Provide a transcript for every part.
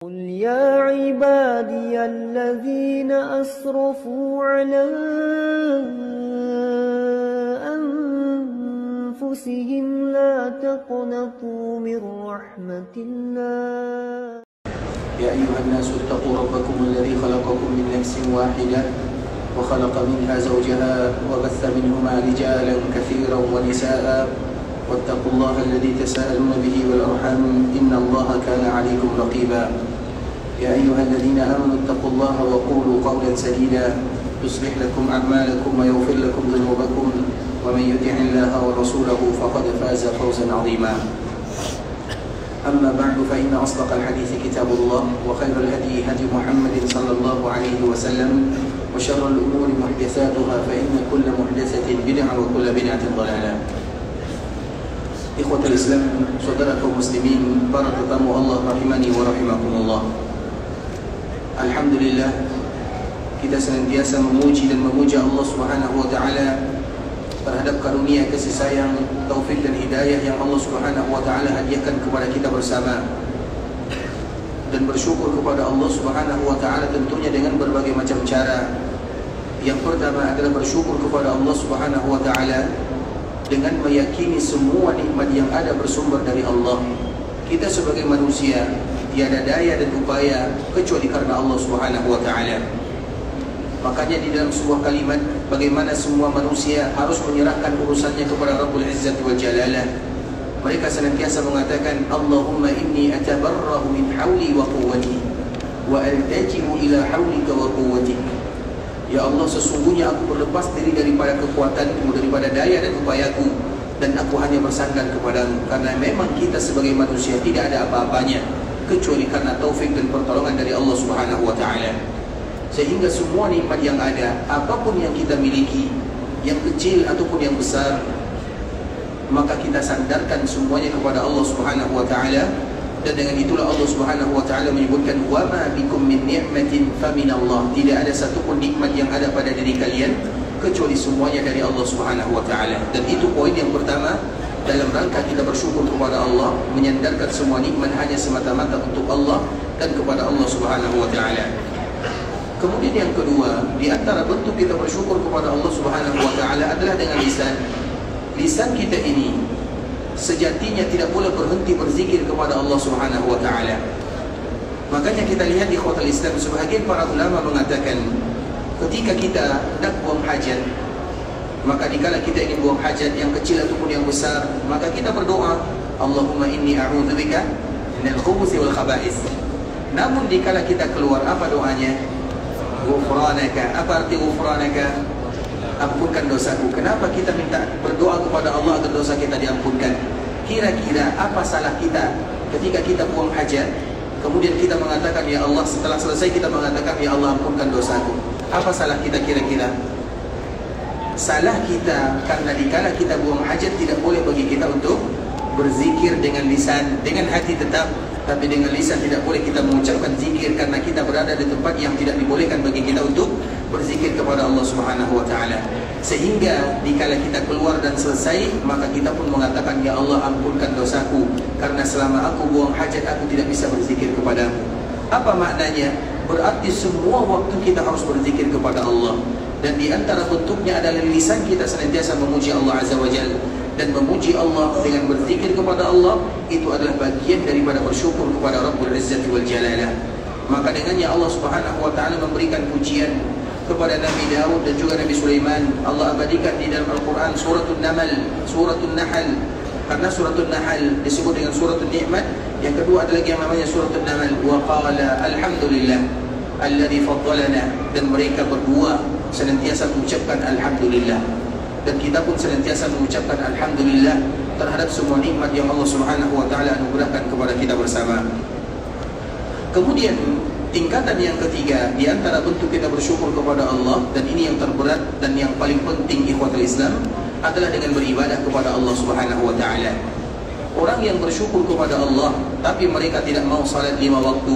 قل يا عبادي الذين أسرفوا على أنفسهم لا تقنطوا من رحمة الله يا أيها الناس اتقوا ربكم الذي خلقكم من نفس واحدة وخلق منها زوجها وبث منهما رجالا كثيرا ونساء واتقوا الله الذي تساءلون به والأرحام إن الله كان عليكم رقيبا يا أيها الذين آمنوا اتقوا الله وقولوا قولا سديدا يصلح لكم أعمالكم ويغفر لكم ذنوبكم ومن يطع الله ورسوله فقد فاز فوزا عظيما أما بعد فإن أصدق الحديث كتاب الله وخير الهدي هدي محمد صلى الله عليه وسلم وشر الأمور محدثاتها فإن كل محدثة بدعة وكل بدعة ضلالة. Ikhwatul Islam, saudara kaum muslimin, para tetamu Allah rahimani wa rahimakumullah. Alhamdulillah, kita senantiasa memuji dan memuja Allah Subhanahu wa taala terhadap karunia kasih sayang, taufik dan hidayah yang Allah Subhanahu wa taala hadiahkan kepada kita bersama. Dan bersyukur kepada Allah Subhanahu wa taala tentunya dengan berbagai macam cara. Yang pertama adalah bersyukur kepada Allah Subhanahu wa taala dengan meyakini semua nikmat yang ada bersumber dari Allah. Kita sebagai manusia tiada daya dan upaya kecuali karena Allah Subhanahu wa taala. Makanya di dalam sebuah kalimat, bagaimana semua manusia harus menyerahkan urusannya kepada Rabbul Izzati wal Jalalah. Mereka senantiasa mengatakan, Allahumma inni atabarrahu min hawli wa quwwati wa altaji'u ila hawlika wa quwwatik. Ya Allah, sesungguhnya aku berlepas diri daripada kekuatanmu, daripada daya dan upayaku, dan aku hanya bersandar kepadamu. Karena memang kita sebagai manusia tidak ada apa-apanya kecuali karena taufik dan pertolongan dari Allah Subhanahu wa taala. Sehingga semua nikmat yang ada, apapun yang kita miliki, yang kecil ataupun yang besar, maka kita sandarkan semuanya kepada Allah Subhanahu wa taala. Dan dengan itulah Allah Subhanahu wa taala menyebutkan, wa ma bikum min ni'matin faminallah. Tidak ada satupun nikmat yang ada pada diri kalian kecuali semuanya dari Allah Subhanahu wa taala. Dan itu poin yang pertama dalam rangka kita bersyukur kepada Allah, menyandarkan semua nikmat hanya semata-mata untuk Allah dan kepada Allah Subhanahu wa taala. Kemudian yang kedua, di antara bentuk kita bersyukur kepada Allah Subhanahu wa taala adalah dengan lisan. Lisan kita ini sejatinya tidak boleh berhenti berzikir kepada Allah Subhanahu wa taala. Makanya kita lihat di ikhwatul Islam, sebahagian para ulama mengatakan ketika kita nak buang hajat, maka dikala kita ingin buang hajat yang kecil ataupun yang besar, maka kita berdoa, Allahumma inni a'udzubika minal khubuthi wal khaba'is. Namun dikala kita keluar, apa doanya? Ghufranaka. Apa arti ghufranaka? Ampunkan dosaku. Kenapa kita minta berdoa kepada Allah agar dosa kita diampunkan? Kira-kira apa salah kita ketika kita buang hajat, kemudian kita mengatakan, ya Allah, setelah selesai kita mengatakan, ya Allah, ampunkan dosaku. Apa salah kita kira-kira? Salah kita karena dikala kita buang hajat tidak boleh bagi kita untuk berzikir dengan lisan, dengan hati tetap, tapi dengan lisan tidak boleh kita mengucapkan zikir karena kita berada di tempat yang tidak dibolehkan bagi kita untuk berzikir kepada Allah Subhanahu wa taala. Sehingga dikala kita keluar dan selesai, maka kita pun mengatakan, ya Allah, ampunkan dosaku karena selama aku buang hajat aku tidak bisa berzikir kepadamu. Apa maknanya? Berarti semua waktu kita harus berzikir kepada Allah. Dan di antara bentuknya adalah lisan kita senantiasa memuji Allah Azza wa Jalla. Dan memuji Allah dengan berzikir kepada Allah itu adalah bagian daripada bersyukur kepada Rabbul Izzati wal Jalalah. Maka dengannya Allah Subhanahu wa taala memberikan pujian kepada Nabi Daud dan juga Nabi Sulaiman. Allah abadikan di dalam Al-Quran suratul Nahl. Karena suratul Nahl disebut dengan suratul Ni'mat. Yang kedua ada lagi yang namanya suratul Nahl. Wa qala alhamdulillah alladhi faddalana. Dan mereka berdua senantiasa mengucapkan alhamdulillah. Dan kita pun senantiasa mengucapkan alhamdulillah terhadap semua nikmat yang Allah Subhanahu wa taala anugerahkan kepada kita bersama. Kemudian tingkatan yang ketiga di antara bentuk kita bersyukur kepada Allah, dan ini yang terberat dan yang paling penting ikhwatul Islam, adalah dengan beribadah kepada Allah Subhanahu wa taala. Orang yang bersyukur kepada Allah tapi mereka tidak mau salat 5 waktu,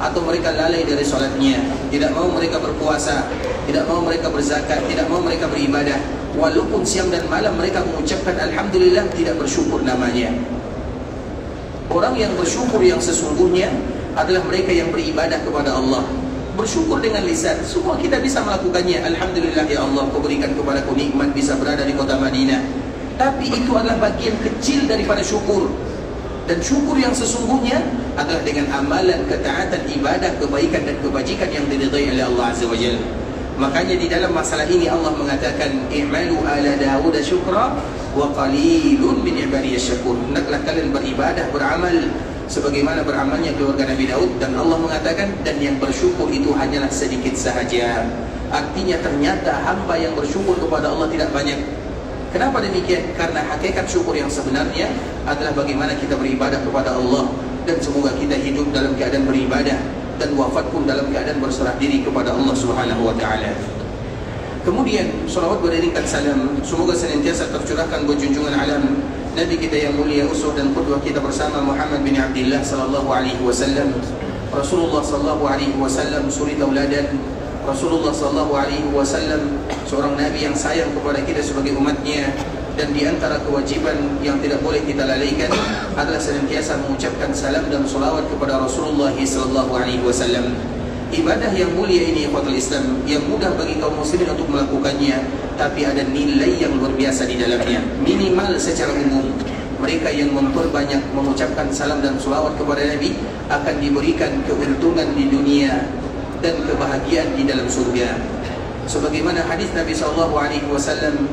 atau mereka lalai dari salatnya, tidak mau mereka berpuasa, tidak mau mereka berzakat, tidak mau mereka beribadah, walaupun siang dan malam mereka mengucapkan alhamdulillah, tidak bersyukur namanya. Orang yang bersyukur yang sesungguhnya adalah mereka yang beribadah kepada Allah. Bersyukur dengan lisan, semua kita bisa melakukannya. Alhamdulillah ya Allah, Kau berikan kepadaku nikmat bisa berada di kota Madinah. Tapi itu adalah bagian kecil daripada syukur. Dan syukur yang sesungguhnya adalah dengan amalan, ketaatan, ibadah, kebaikan dan kebajikan yang diridai oleh Allah Azza wa Jalla. Makanya di dalam masalah ini Allah mengatakan, i'malu ala Dawud syukra wa qalilun min ibadiyas syakur. Hendaklah kalian beribadah, beramal sebagaimana beramalnya keluarga Nabi Daud. Dan Allah mengatakan, dan yang bersyukur itu hanyalah sedikit sahaja. Artinya ternyata hamba yang bersyukur kepada Allah tidak banyak. Kenapa demikian? Karena hakikat syukur yang sebenarnya adalah bagaimana kita beribadah kepada Allah. Dan semoga kita hidup dalam keadaan beribadah dan wafat pun dalam keadaan berserah diri kepada Allah Subhanahu wa ta'ala. Kemudian salawat beriringkan salam semoga senantiasa tercurahkan buat junjungan alam Nabi kita yang mulia, uswah dan qudwah kita bersama, Muhammad bin Abdullah sallallahu alaihi wasallam. Rasulullah sallallahu alaihi wasallam suri tauladan. Rasulullah sallallahu alaihi wasallam seorang nabi yang sayang kepada kita sebagai umatnya. Dan di antara kewajiban yang tidak boleh kita lalaikan adalah senantiasa mengucapkan salam dan salawat kepada Rasulullah sallallahu alaihi wasallam. Ibadah yang mulia ini, ikhwatul Islam, yang mudah bagi kaum muslimin untuk melakukannya, tapi ada nilai yang luar biasa di dalamnya. Minimal secara umum, mereka yang memperbanyak mengucapkan salam dan salawat kepada Nabi akan diberikan keuntungan di dunia dan kebahagiaan di dalam surga. Sebagaimana hadis Nabi sallallahu alaihi wasallam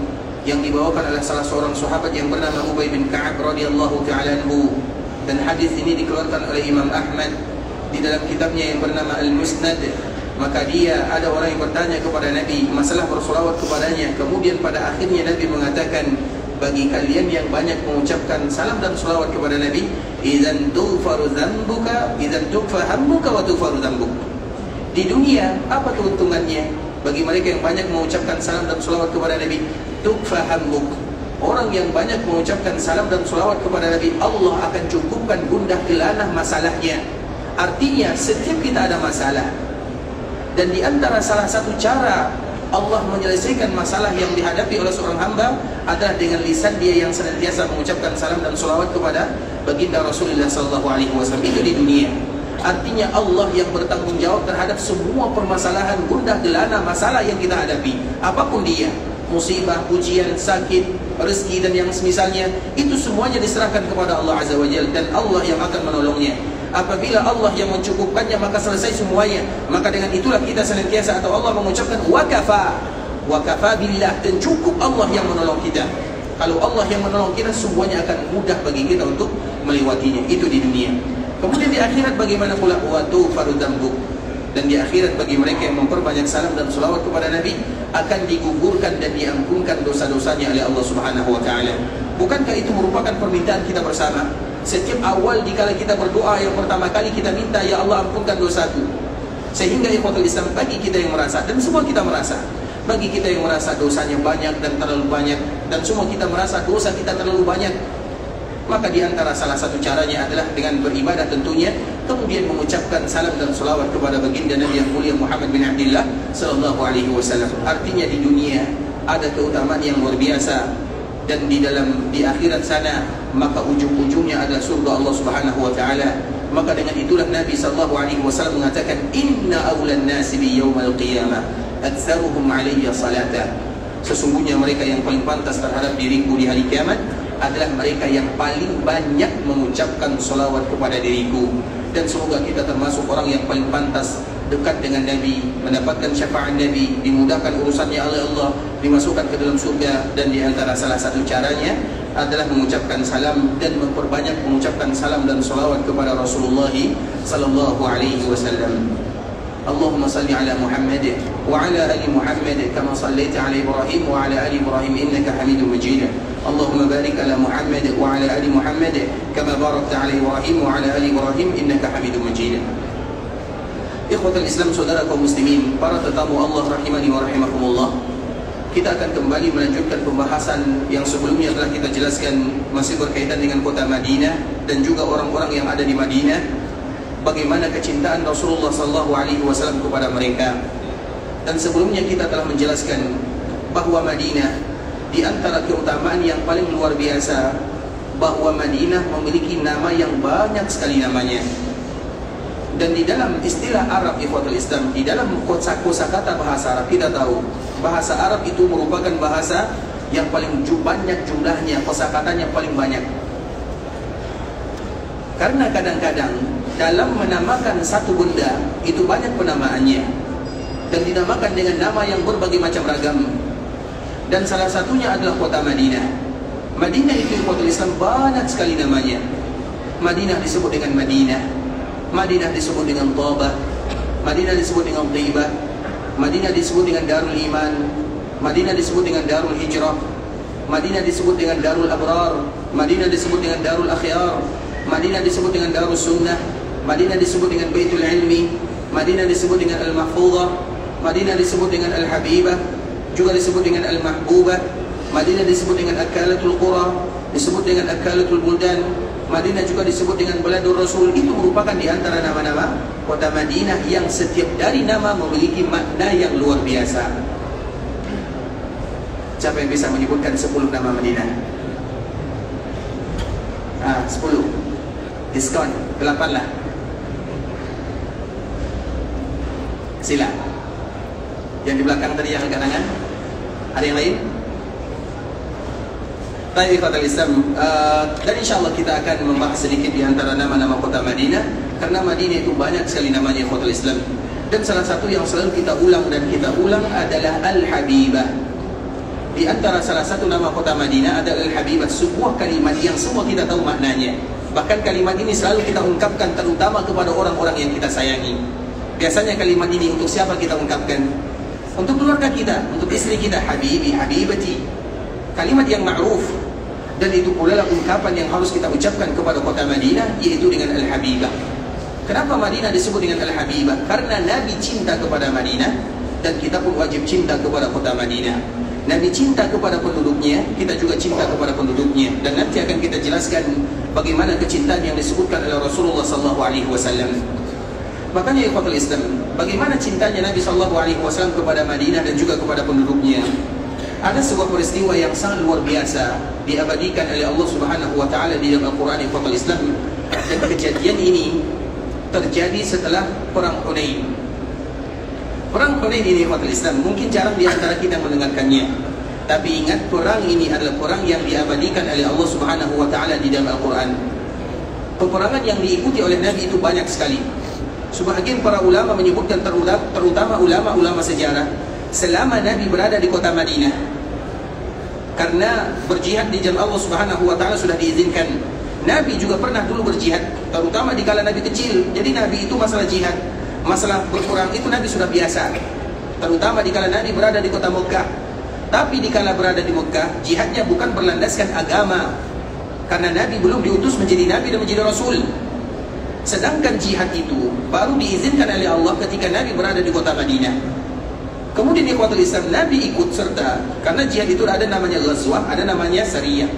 yang dibawakan oleh salah seorang sahabat yang bernama Ubay bin Ka'ab radhiyallahu ta'ala anhu, dan hadis ini dikeluarkan oleh Imam Ahmad di dalam kitabnya yang bernama Al-Musnad. Maka dia, ada orang yang bertanya kepada Nabi masalah bersolawat kepadanya. Kemudian pada akhirnya Nabi mengatakan, bagi kalian yang banyak mengucapkan salam dan solawat kepada Nabi, idzan tughfaru dzambuka, idzan tughfa hammuka wa tughfaru dzambuk. Di dunia apa keuntungannya bagi mereka yang banyak mengucapkan salam dan salawat kepada Nabi? Tughfa hammuk. Orang yang banyak mengucapkan salam dan salawat kepada Nabi, Allah akan cukupkan gundah gelanah masalahnya. Artinya setiap kita ada masalah, dan di antara salah satu cara Allah menyelesaikan masalah yang dihadapi oleh seorang hamba adalah dengan lisan dia yang senantiasa mengucapkan salam dan salawat kepada baginda Rasulullah SAW. Itu di dunia. Artinya Allah yang bertanggung jawab terhadap semua permasalahan, gundah gelana masalah yang kita hadapi, apapun dia, musibah, ujian, sakit, rezeki dan yang semisalnya, itu semuanya diserahkan kepada Allah Azza wa Jalla, dan Allah yang akan menolongnya. Apabila Allah yang mencukupkannya, maka selesai semuanya. Maka dengan itulah kita senantiasa, atau Allah mengucapkan wakafa billah, dan cukup Allah yang menolong kita. Kalau Allah yang menolong kita, semuanya akan mudah bagi kita untuk melewatinya. Itu di dunia. Kemudian di akhirat bagaimana pula? Watu farudambuk. Dan di akhirat bagi mereka yang memperbanyak salam dan salawat kepada Nabi, akan digugurkan dan diampunkan dosa-dosanya oleh Allah Subhanahu wa ta'ala. Bukankah itu merupakan permintaan kita bersama? Setiap awal dikala kita berdoa, yang pertama kali kita minta, ya Allah ampunkan dosaku. Sehingga ikhwatul Islam, bagi kita yang merasa, dan semua kita merasa, bagi kita yang merasa dosanya banyak dan terlalu banyak, dan semua kita merasa dosa kita terlalu banyak, maka di antara salah satu caranya adalah dengan beribadah tentunya, kemudian mengucapkan salam dan salawat kepada baginda Nabi yang mulia Muhammad bin Abdullah sallallahu alaihi wasallam. Artinya di dunia ada keutamaan yang luar biasa, dan di akhirat sana maka ujung-ujungnya adalah surga Allah Subhanahu wa taala. Maka dengan itulah Nabi sallallahu alaihi wasallam mengatakan, inna awlan nasi bi yaumil qiyamah aktsaruhum alayya salata. Sesungguhnya mereka yang paling pantas terhadap diriku di hari kiamat adalah mereka yang paling banyak mengucapkan salawat kepada diriku. Dan semoga kita termasuk orang yang paling pantas dekat dengan Nabi, mendapatkan syafaat Nabi, dimudahkan urusannya oleh Allah, dimasukkan ke dalam surga. Dan di antara salah satu caranya adalah mengucapkan salam dan memperbanyak mengucapkan salam dan salawat kepada Rasulullah sallallahu alaihi wasallam. Allahumma salli ala Muhammad wa ala ali Muhammad kama sallaita ala Ibrahim wa ala ali Ibrahim innaka Hamidum Majid. Allahumma barik ala Muhammad wa ala ali Muhammad kama barakta ala Ibrahim wa ala ali Ibrahim innaka Hamidum Majid. Ikhwatul Islam, saudara kaum muslimin, para tetamu Allah rahimani wa rahimakumullah. Kita akan kembali melanjutkan pembahasan yang sebelumnya telah kita jelaskan, masih berkaitan dengan kota Madinah dan juga orang-orang yang ada di Madinah. Bagaimana kecintaan Rasulullah SAW kepada mereka. Dan sebelumnya kita telah menjelaskan bahwa Madinah, di antara keutamaan yang paling luar biasa, bahwa Madinah memiliki nama yang banyak sekali namanya. Dan di dalam istilah Arab ikhwatul Islam, di dalam kosakata bahasa Arab, kita tahu bahasa Arab itu merupakan bahasa yang paling banyak jumlahnya, kosakatanya paling banyak. Karena kadang-kadang dalam menamakan satu benda itu banyak penamaannya dan dinamakan dengan nama yang berbagai macam ragam. Dan salah satunya adalah kota Madinah. Madinah itu ikhwatul Islam banyak sekali namanya. Madinah disebut dengan Madinah, Madinah disebut dengan Thabah, Madinah disebut dengan Thaibah, Madinah disebut dengan Darul Iman, Madinah disebut dengan Darul Hijrah, Madinah disebut dengan Darul Abrar, Madinah disebut dengan Darul Akhyar, Madinah disebut dengan Darul Sunnah, Madinah disebut dengan Baitul Ilmi, Madinah disebut dengan Al-Mahfuzah, Madinah disebut dengan Al-Habibah, juga disebut dengan Al-Mahbubah, Madinah disebut dengan Akalatul Qura, disebut dengan Akalatul Buldan, Madinah juga disebut dengan Baladur Rasul. Itu merupakan di antara nama-nama kota Madinah yang setiap dari nama memiliki makna yang luar biasa. Siapa yang bisa menyebutkan 10 nama Madinah? 10. Diskon 8 lah. Sila. Yang di belakang tadi yang angkat tangan. Ada yang lain? Baik ikhwatul Islam, dan insyaAllah kita akan membahas sedikit di antara nama-nama kota Madinah. Karena Madinah itu banyak sekali namanya ikhwatul Islam. Dan salah satu yang selalu kita ulang adalah Al-Habibah. Di antara salah satu nama kota Madinah adalah Al-Habibah, sebuah kalimat yang semua kita tahu maknanya. Bahkan kalimat ini selalu kita ungkapkan terutama kepada orang-orang yang kita sayangi. Biasanya kalimat ini untuk siapa kita ungkapkan? Untuk keluarga kita, untuk istri kita, Habibi, Habibati. Kalimat yang ma'ruf. Dan itu pula lah ungkapan yang harus kita ucapkan kepada kota Madinah, yaitu dengan Al-Habibah. Kenapa Madinah disebut dengan Al-Habibah? Karena Nabi cinta kepada Madinah, dan kita pun wajib cinta kepada kota Madinah. Nabi cinta kepada penduduknya, kita juga cinta kepada penduduknya. Dan nanti akan kita jelaskan bagaimana kecintaan yang disebutkan oleh Rasulullah SAW. Makanya ikhwatul Islam, bagaimana cintanya Nabi SAW kepada Madinah dan juga kepada penduduknya. Ada sebuah peristiwa yang sangat luar biasa diabadikan oleh Allah Subhanahu wa taala di dalam Al-Qur'an ikhwatul Islam. Dan kejadian ini terjadi setelah perang Hunain. Perang Hunain ini ikhwatul Islam mungkin jarang di antara kita mendengarkannya. Tapi ingat, perang ini adalah perang yang diabadikan oleh Allah Subhanahu wa taala di dalam Al-Qur'an. Peperangan yang diikuti oleh Nabi itu banyak sekali. Sebahagian para ulama menyebutkan, terutama ulama-ulama sejarah, selama Nabi berada di kota Madinah, karena berjihad di jalan Allah Subhanahu wa taala sudah diizinkan. Nabi juga pernah dulu berjihad, terutama di kala Nabi kecil. Jadi Nabi itu masalah jihad, masalah berperang itu Nabi sudah biasa. Terutama di kala Nabi berada di kota Mekah. Tapi di kala berada di Mekah, jihadnya bukan berlandaskan agama, karena Nabi belum diutus menjadi Nabi dan menjadi Rasul. Sedangkan jihad itu baru diizinkan oleh Allah ketika Nabi berada di kota Madinah. Kemudian ikhwatul Islam, Nabi ikut serta, karena jihad itu ada namanya ghazwah, ada namanya sariyah.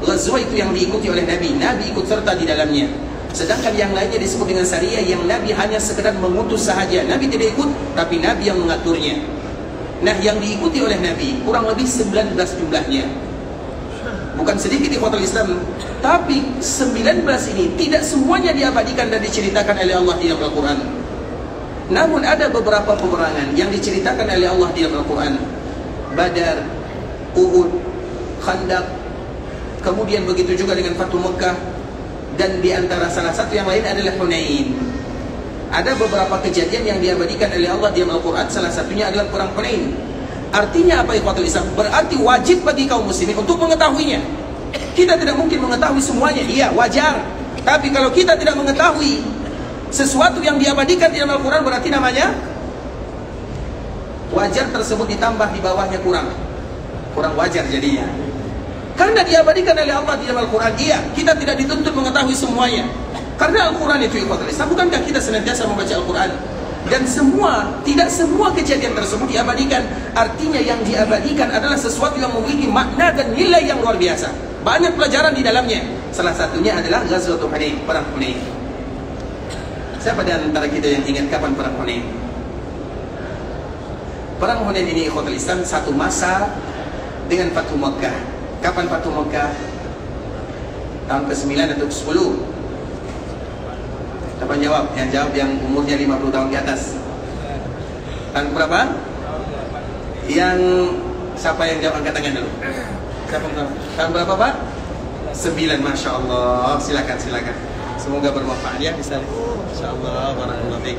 Ghazwah itu yang diikuti oleh Nabi, Nabi ikut serta di dalamnya. Sedangkan yang lainnya disebut dengan sariyah, yang Nabi hanya sekedar mengutus sahaja. Nabi tidak ikut, tapi Nabi yang mengaturnya. Nah, yang diikuti oleh Nabi kurang lebih 19 jumlahnya. Bukan sedikit ikhwatul Islam, tapi 19 ini tidak semuanya diabadikan dan diceritakan oleh Allah di dalam Al-Quran. Namun ada beberapa peperangan yang diceritakan oleh Allah di dalam Al-Quran. Badar, Uhud, Khandaq, kemudian begitu juga dengan Fathu Mekah, dan di antara salah satu yang lain adalah Hunain. Ada beberapa kejadian yang diabadikan oleh Allah di dalam Al-Quran, salah satunya adalah perang Hunain. Artinya apa ikhwatul Islam? Berarti wajib bagi kaum muslimin untuk mengetahuinya. Kita tidak mungkin mengetahui semuanya, iya wajar. Tapi kalau kita tidak mengetahui sesuatu yang diabadikan di dalam Al-Quran, berarti namanya wajar tersebut ditambah di bawahnya kurang wajar jadinya. Karena diabadikan oleh Allah di dalam Al-Quran, iya, kita tidak dituntut mengetahui semuanya. Karena Al-Quran itu ikhwatul Islam, bukankah kita senantiasa membaca Al-Quran? Dan tidak semua kejadian tersebut diabadikan. Artinya yang diabadikan adalah sesuatu yang memiliki makna dan nilai yang luar biasa. Banyak pelajaran di dalamnya. Salah satunya adalah Ghazwatul Hunain, perang Hunain. Siapa di antara kita yang ingat kapan perang Hunain? Perang Hunain ini ikhwatul Islam satu masa dengan Fathu Mekah. Kapan Fathu Mekah? Tahun ke-9 atau ke-10? Kapan jawab. Yang jawab yang umurnya 50 tahun di atas. Tahun berapa? Yang siapa yang jawab, angkat tangan dulu. Siapa yang jawab? Tahun berapa Pak? 9, Masya Allah. Silakan, silakan. Semoga bermanfaat ya. Bisa. Masya Allah. Barakallahu fiik.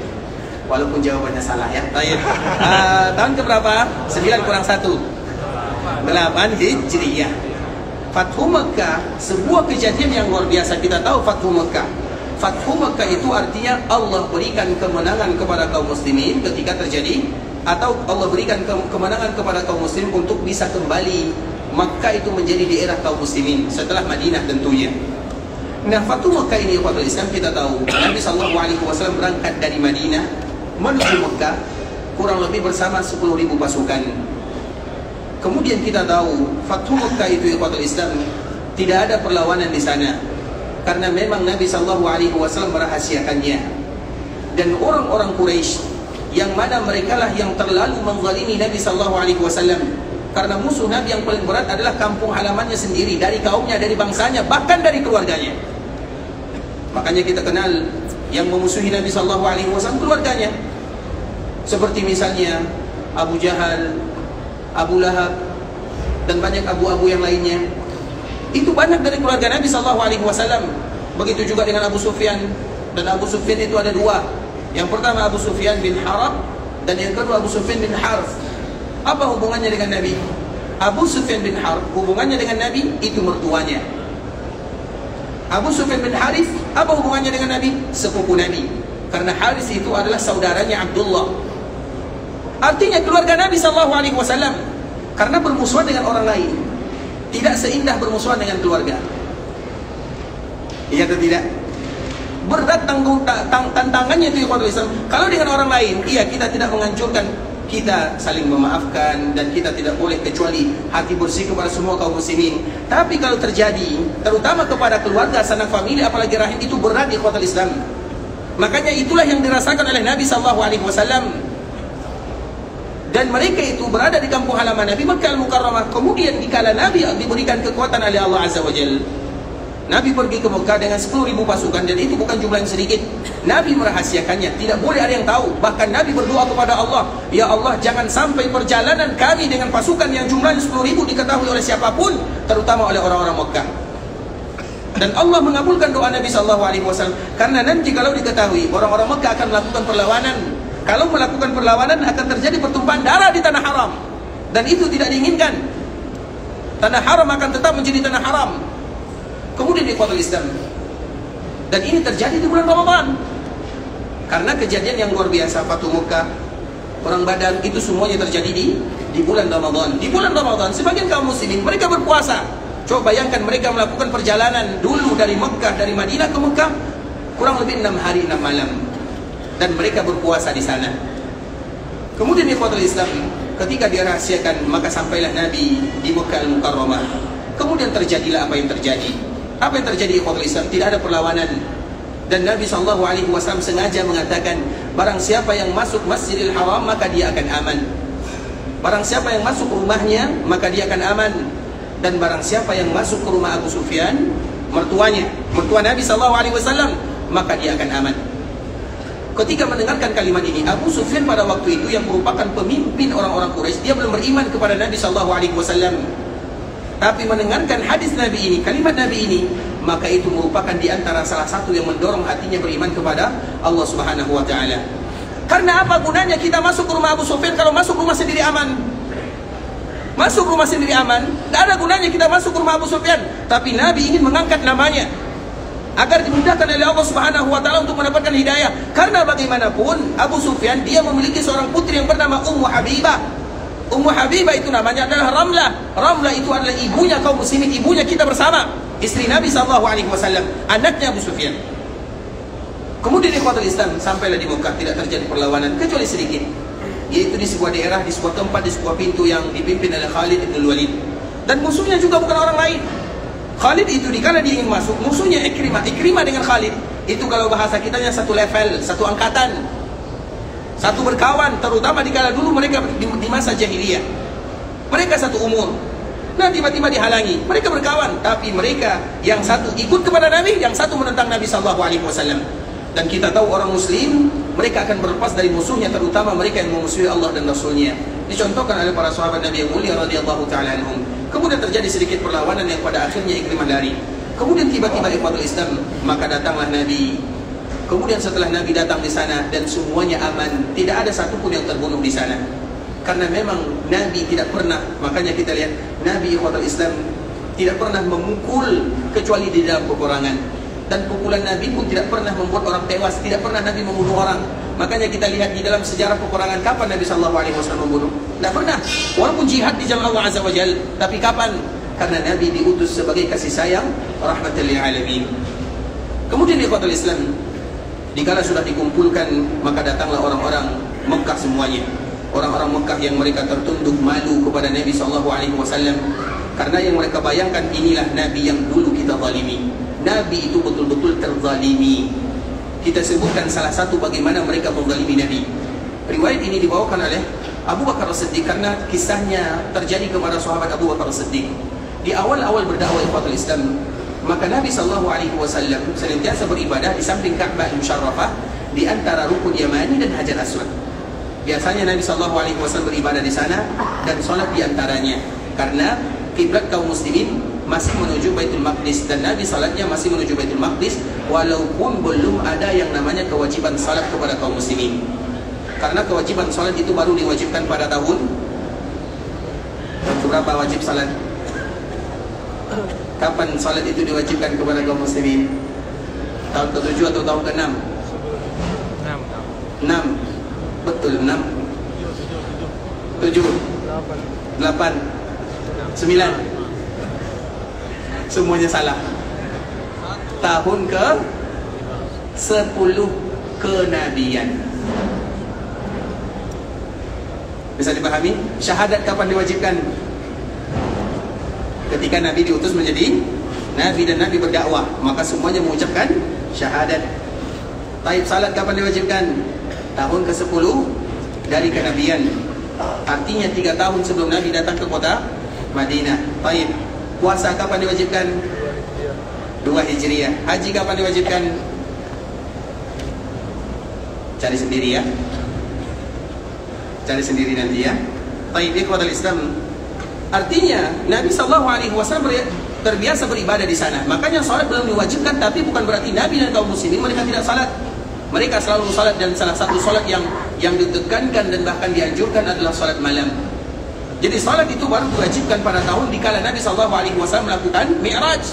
Walaupun jawabannya salah ya. Baik. Tahun keberapa? 9 kurang 1. 8 Hijriyah. Fathu Mekah, sebuah kejadian yang luar biasa. Kita tahu Fathu Mekah. Fathu Mekah itu artinya Allah berikan kemenangan kepada kaum muslimin ketika terjadi, atau Allah berikan kemenangan kepada kaum muslim untuk bisa kembali Mekah itu menjadi daerah kaum muslimin setelah Madinah tentunya. Nah, Fathu Mekah ini kepada Islam kita tahu Nabi SAW berangkat dari Madinah menuju Mekah kurang lebih bersama 10.000 pasukan. Kemudian kita tahu Fathu Mekah itu ikhwatul Islam tidak ada perlawanan di sana karena memang Nabi SAW merahasiakannya. Dan orang-orang Quraisy yang mana merekalah yang terlalu menzalimi Nabi SAW, karena musuh Nabi yang paling berat adalah kampung halamannya sendiri, dari kaumnya, dari bangsanya, bahkan dari keluarganya. Makanya kita kenal yang memusuhi Nabi SAW keluarganya, seperti misalnya Abu Jahal, Abu Lahab, dan banyak abu-abu yang lainnya. Itu banyak dari keluarga Nabi SAW. Begitu juga dengan Abu Sufyan. Dan Abu Sufyan itu ada dua. Yang pertama Abu Sufyan bin Harb, dan yang kedua Abu Sufyan bin Harith. Apa hubungannya dengan Nabi? Abu Sufyan bin Harb hubungannya dengan Nabi itu mertuanya. Abu Sufyan bin Harith apa hubungannya dengan Nabi? Sepupu Nabi. Karena Harith itu adalah saudaranya Abdullah. Artinya keluarga Nabi SAW, karena bermusuhan dengan orang lain tidak seindah bermusuhan dengan keluarga. Iya atau tidak? Berat tantangannya itu Islam. Kalau dengan orang lain, iya kita tidak menganjurkan, kita saling memaafkan, dan kita tidak boleh kecuali hati bersih kepada semua kaum muslimin. Tapi kalau terjadi, terutama kepada keluarga, sanak famili, apalagi rahim, itu berat Islam. Makanya itulah yang dirasakan oleh Nabi SAW. Dan mereka itu berada di kampung halaman Nabi, Makkah Al-Mukarramah. Kemudian dikala Nabi diberikan kekuatan oleh Allah Azza wa Jalla, Nabi pergi ke Mekah dengan 10.000 pasukan, dan itu bukan jumlah yang sedikit. Nabi merahasiakannya, tidak boleh ada yang tahu. Bahkan Nabi berdoa kepada Allah, ya Allah, jangan sampai perjalanan kami dengan pasukan yang jumlahnya 10.000 diketahui oleh siapapun, terutama oleh orang-orang Mekah. Dan Allah mengabulkan doa Nabi SAW, karena nanti kalau diketahui orang-orang Mekah akan melakukan perlawanan. Kalau melakukan perlawanan akan terjadi pertumpahan darah di tanah haram, dan itu tidak diinginkan. Tanah haram akan tetap menjadi tanah haram. Kemudian ikhwatul Islam, dan ini terjadi di bulan Ramadan. Karena kejadian yang luar biasa, Fathu Mekah, Perang Badar, itu semuanya terjadi di bulan Ramadan. Di bulan Ramadan sebagian kaum muslimin mereka berpuasa. Coba bayangkan mereka melakukan perjalanan dulu dari Mekah, dari Madinah ke Mekah, kurang lebih 6 hari 6 malam. Dan mereka berpuasa di sana. Kemudian ikhwatul Islam, ketika dirahasiakan, maka sampailah Nabi di Makkah Al-Mukarramah. Kemudian terjadilah apa yang terjadi. Apa yang terjadi ikhwatul Islam? Tidak ada perlawanan. Dan Nabi SAW sengaja mengatakan, barang siapa yang masuk Masjidil Haram maka dia akan aman. Barang siapa yang masuk rumahnya maka dia akan aman. Dan barang siapa yang masuk ke rumah Abu Sufyan, mertuanya, mertua Nabi SAW, maka dia akan aman. Ketika mendengarkan kalimat ini, Abu Sufyan pada waktu itu yang merupakan pemimpin orang-orang Quraisy, dia belum beriman kepada Nabi SAW. Tapi mendengarkan hadis Nabi ini, kalimat Nabi ini, maka itu merupakan di antara salah satu yang mendorong hatinya beriman kepada Allah Subhanahu wa Ta'ala. Karena apa gunanya kita masuk ke rumah Abu Sufyan kalau masuk rumah sendiri aman? Masuk rumah sendiri aman, tidak ada gunanya kita masuk ke rumah Abu Sufyan. Tapi Nabi ingin mengangkat namanya agar dimudahkan oleh Allah Subhanahu wa Ta'ala untuk mendapatkan hidayah. Karena bagaimanapun Abu Sufyan dia memiliki seorang putri yang bernama Ummu Habibah. Ummu Habibah itu namanya adalah Ramlah. Ramlah itu adalah ibunya kaum muslimin, ibunya kita bersama, istri Nabi SAW, anaknya Abu Sufyan. Kemudian ikhwatul Islam, sampailah di Mekah, tidak terjadi perlawanan kecuali sedikit, yaitu di sebuah daerah, di sebuah tempat, di sebuah pintu yang dipimpin oleh Khalid bin Walid. Dan musuhnya juga bukan orang lain. Khalid itu dikala dia ingin masuk, musuhnya Ikrimah. Ikrimah dengan Khalid itu kalau bahasa kitanya satu level, satu angkatan, satu berkawan. Terutama dikala dulu mereka di masa jahiliyah, mereka satu umur. Nah tiba-tiba dihalangi, mereka berkawan. Tapi mereka yang satu ikut kepada Nabi, yang satu menentang Nabi SAW. Dan kita tahu orang Muslim, mereka akan berlepas dari musuhnya, terutama mereka yang memusuhi Allah dan Rasulnya. Dicontohkan oleh para sahabat Nabi yang mulia radhiyallahu ta'ala anhum. Kemudian terjadi sedikit perlawanan yang pada akhirnya Ikrimah lari. Kemudian tiba-tiba ikhwatul Islam, maka datanglah Nabi. Kemudian setelah Nabi datang di sana dan semuanya aman, tidak ada satupun yang terbunuh di sana. Karena memang Nabi tidak pernah, makanya kita lihat Nabi ikhwatul Islam tidak pernah memukul kecuali di dalam peperangan. Dan pukulan Nabi pun tidak pernah membuat orang tewas, tidak pernah Nabi membunuh orang. Makanya kita lihat di dalam sejarah peperangan, kapan Nabi SAW membunuh? Tidak pernah. Walaupun jihad di jalan Allah Azza wa Jal, tapi kapan? Karena Nabi diutus sebagai kasih sayang rahmatan lil alamin. Kemudian ikhwatul Islam, dikala sudah dikumpulkan, maka datanglah orang-orang Mekah semuanya. Orang-orang Mekah yang mereka tertunduk malu kepada Nabi SAW, karena yang mereka bayangkan, inilah Nabi yang dulu kita zalimi. Nabi itu betul-betul terzalimi. Kita sebutkan salah satu bagaimana mereka menzalimi Nabi. Riwayat ini dibawakan oleh Abu Bakar As-Siddiq, karena kisahnya terjadi kepada sahabat Abu Bakar As-Siddiq. Di awal-awal berdakwah ikhwatul Islam, maka Nabi SAW senantiasa beribadah di samping Ka'bah Musharrafah, di antara Rukun Yamani dan Hajar Aswad. Biasanya Nabi SAW beribadah di sana dan sholat di antaranya, karena kiblat kaum muslimin masih menuju Baitul Maqdis dan Nabi salatnya masih menuju Baitul Maqdis, walaupun belum ada yang namanya kewajiban salat kepada kaum muslimin. Karena kewajiban salat itu baru diwajibkan pada tahun berapa wajib salat? Kapan salat itu diwajibkan kepada kaum muslimin? Tahun ke-7 atau tahun ke-6? 6. Betul, 6. 7. 8. 9. Semuanya salah. Tahun ke-10 kenabian. Bisa dipahami? Syahadat kapan diwajibkan? Ketika Nabi diutus menjadi Nabi dan Nabi berdakwah, maka semuanya mengucapkan syahadat. Taib salat kapan diwajibkan? Tahun ke-10 dari kenabian. Artinya 3 tahun sebelum Nabi datang ke kota Madinah. Taib. Puasa kapan diwajibkan? 2 Hijriah. Haji kapan diwajibkan? Cari sendiri ya. Cari sendiri nanti ya. Taib ikhwatul Islam. Artinya Nabi SAW terbiasa beribadah di sana. Makanya salat belum diwajibkan, tapi bukan berarti Nabi dan kaum muslimin mereka tidak salat. Mereka selalu salat, dan salah satu salat yang ditekankan dan bahkan dianjurkan adalah salat malam. Jadi salat itu baru diwajibkan pada tahun dikala Nabi SAW melakukan Mi'raj.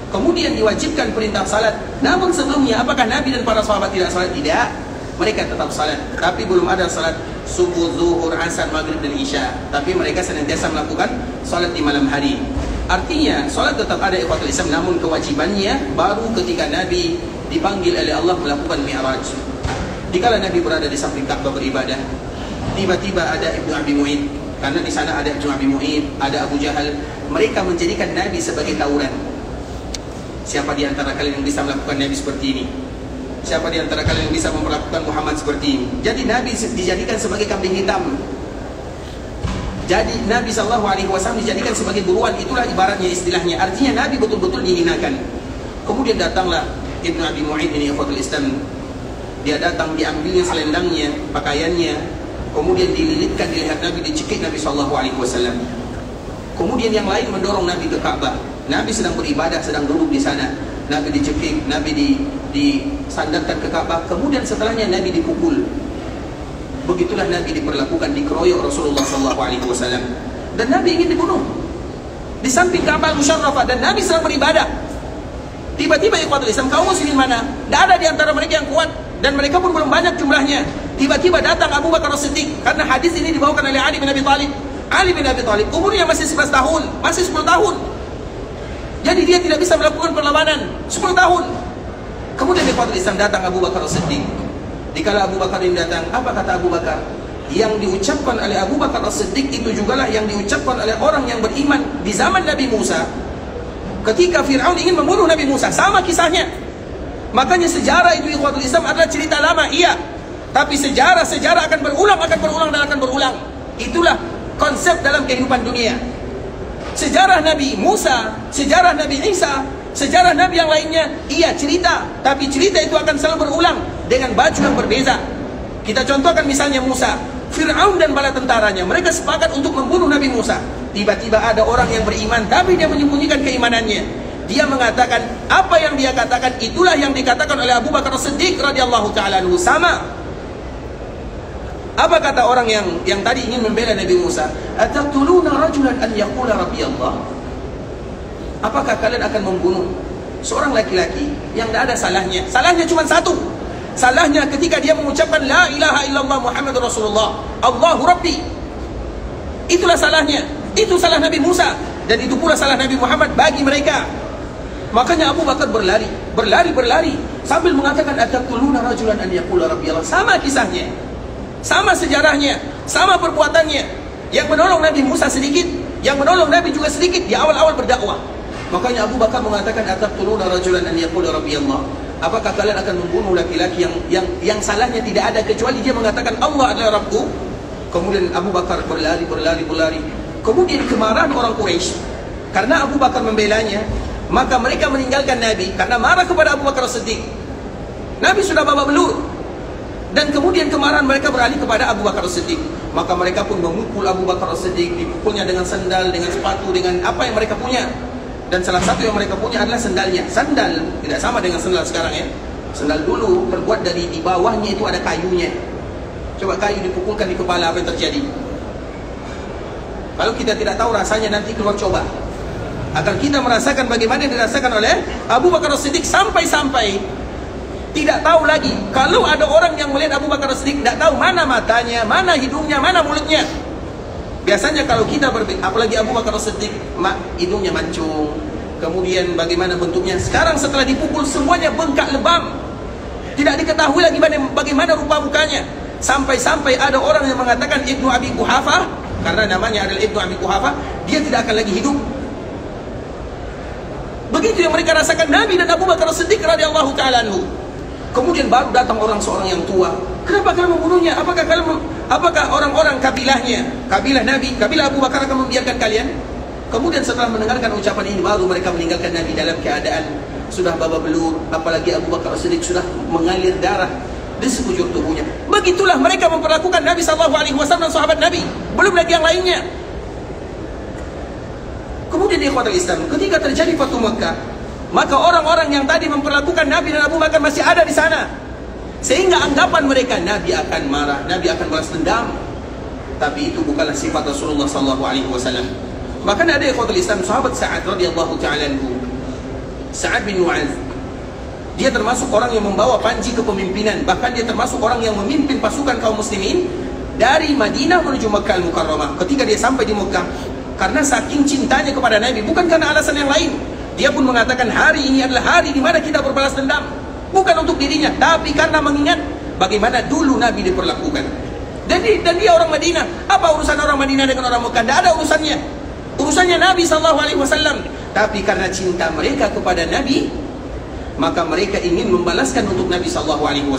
Kemudian diwajibkan perintah salat. Namun sebelumnya, apakah Nabi dan para sahabat tidak salat? Tidak. Mereka tetap salat. Tapi belum ada salat subuh, zuhur, asar, maghrib dan isya. Tapi mereka senantiasa melakukan salat di malam hari. Artinya salat tetap ada ikhwatul Islam, namun kewajibannya baru ketika Nabi dipanggil oleh Allah melakukan Mi'raj. Dikala Nabi berada di samping Ka'bah beribadah, tiba-tiba ada Ibnu Abi Mu'id. Karena di sana ada Ibnu Abi Mu'id, ada Abu Jahal. Mereka menjadikan Nabi sebagai tawuran. Siapa di antara kalian yang bisa melakukan Nabi seperti ini? Siapa di antara kalian yang bisa memperlakukan Muhammad seperti ini? Jadi Nabi dijadikan sebagai kambing hitam. Jadi Nabi SAW dijadikan sebagai buruan. Itulah ibaratnya, istilahnya. Artinya Nabi betul-betul dihinakan. Kemudian datanglah Ibnu Abi Mu'id ini ikhwatul Islam. Dia datang, diambilnya selendangnya, pakaiannya, kemudian dililitkan di leher Nabi, dicekik Nabi SAW. Kemudian yang lain mendorong Nabi ke Ka'bah. Nabi sedang beribadah, sedang duduk di sana. Nabi dicekik, Nabi disandarkan ke Ka'bah. Kemudian setelahnya Nabi dipukul. Begitulah Nabi diperlakukan, dikeroyok Rasulullah SAW. Dan Nabi ingin dibunuh di samping Ka'bah Musharrafah, dan Nabi sedang beribadah. Tiba-tiba ikhwatul Islam, kaum muslimin mana? Tidak ada di antara mereka yang kuat, dan mereka pun belum banyak jumlahnya. Tiba-tiba datang Abu Bakar As-Siddiq, karena hadis ini dibawakan oleh Ali bin Abi Thalib. Ali bin Abi Thalib umurnya masih 11 tahun, masih 10 tahun. Jadi dia tidak bisa melakukan perlawanan 10 tahun. Kemudian ikhwatul Islam datang Abu Bakar As-Siddiq. Dikala Abu Bakar ini datang, apa kata Abu Bakar? Yang diucapkan oleh Abu Bakar As-Siddiq itu jugalah yang diucapkan oleh orang yang beriman di zaman Nabi Musa. Ketika Fir'aun ingin membunuh Nabi Musa, sama kisahnya. Makanya sejarah itu ikhwatul Islam adalah cerita lama, iya. Tapi sejarah akan berulang dan akan berulang. Itulah konsep dalam kehidupan dunia. Sejarah Nabi Musa, sejarah Nabi Isa, Sejarah Nabi yang lainnya, iya cerita, tapi cerita itu akan selalu berulang dengan baju yang berbeza. Kita contohkan misalnya Musa, Fir'aun dan bala tentaranya, mereka sepakat untuk membunuh Nabi Musa. Tiba-tiba ada orang yang beriman, tapi dia menyembunyikan keimanannya. Dia mengatakan, apa yang dia katakan, itulah yang dikatakan oleh Abu Bakar Siddiq radhiyallahu ta'ala anhu. Sama. Apa kata orang yang tadi ingin membela Nabi Musa? Ataqtuluna rajulan an yaqula rabbi Allah. Apakah kalian akan membunuh seorang laki-laki yang tidak ada salahnya? Salahnya cuma satu. Salahnya ketika dia mengucapkan la ilaha illallah Muhammadur Rasulullah, Allahu Rabbi. Itulah salahnya. Itu salah Nabi Musa, dan itu pula salah Nabi Muhammad bagi mereka. Makanya Abu Bakar berlari sambil mengatakan ataqtuluna rajulan an yaqula rabbi Allah. Sama kisahnya, sama sejarahnya, sama perbuatannya. Yang menolong Nabi Musa sedikit, yang menolong Nabi juga sedikit di awal-awal berdakwah. Makanya Abu Bakar mengatakan ataqtuluna rajulan an yaqula rabbi Allah. Apakah kalian akan membunuh laki-laki yang salahnya tidak ada kecuali dia mengatakan Allah adalah Rabbku? Kemudian Abu Bakar berlari. Kemudian kemarahan orang Quraisy karena Abu Bakar membelanya, maka mereka meninggalkan Nabi karena marah kepada Abu Bakar Siddiq. Nabi sudah babak belur. Dan kemudian kemarahan mereka beralih kepada Abu Bakar Siddiq. Maka mereka pun memukul Abu Bakar Siddiq, dipukulnya dengan sandal, dengan sepatu, dengan apa yang mereka punya. Dan salah satu yang mereka punya adalah sandalnya. Sandal tidak sama dengan sandal sekarang ya. Sandal dulu terbuat dari, di bawahnya itu ada kayunya. Coba kayu dipukulkan di kepala, apa yang terjadi? Kalau kita tidak tahu rasanya, nanti keluar coba. Agar kita merasakan bagaimana yang dirasakan oleh Abu Bakar Siddiq. Sampai-sampai tidak tahu lagi. Kalau ada orang yang melihat Abu Bakar Siddiq, tidak tahu mana matanya, mana hidungnya, mana mulutnya. Biasanya kalau kita apalagi Abu Bakar Siddiq, hidungnya mancung, kemudian bagaimana bentuknya. Sekarang setelah dipukul semuanya bengkak lebam. Tidak diketahui lagi bagaimana rupa mukanya. Sampai-sampai ada orang yang mengatakan Ibnu Abi Quhafah, karena namanya adalah Ibnu Abi Quhafah, dia tidak akan lagi hidup. Begitu yang mereka rasakan Nabi dan Abu Bakar Siddiq radhiyallahu ta'ala anhu. Kemudian baru datang seorang yang tua. Kenapa kalian membunuhnya? Apakah orang-orang kabilahnya, kabilah Nabi, kabilah Abu Bakar akan membiarkan kalian? Kemudian setelah mendengarkan ucapan ini, baru mereka meninggalkan Nabi dalam keadaan sudah babak belur. Apalagi Abu Bakar Siddiq sudah mengalir darah di sekujur tubuhnya. Begitulah mereka memperlakukan Nabi SAW dan sahabat Nabi. Belum lagi yang lainnya. Kemudian di ikhwatul Islam, ketika terjadi Fatu Makkah, maka orang-orang yang tadi memperlakukan Nabi dan Abu Bakar masih ada di sana. Sehingga anggapan mereka Nabi akan marah, Nabi akan balas dendam. Tapi itu bukanlah sifat Rasulullah SAW. Bahkan ada ikhwatul Islam, sahabat Sa'ad radhiyallahu ta'ala anhu, Sa'ad bin Mu'adz, dia termasuk orang yang membawa panji kepemimpinan. Bahkan dia termasuk orang yang memimpin pasukan kaum muslimin dari Madinah menuju Makkah Al-Mukarramah. Ketika dia sampai di Makkah, karena saking cintanya kepada Nabi, bukan karena alasan yang lain, dia pun mengatakan hari ini adalah hari di mana kita berbalas dendam. Bukan untuk dirinya, tapi karena mengingat bagaimana dulu Nabi diperlakukan. Dan dia orang Madinah. Apa urusan orang Madinah dengan orang Mekah? Tidak ada urusannya. Urusannya Nabi SAW. Tapi karena cinta mereka kepada Nabi, maka mereka ingin membalaskan untuk Nabi SAW.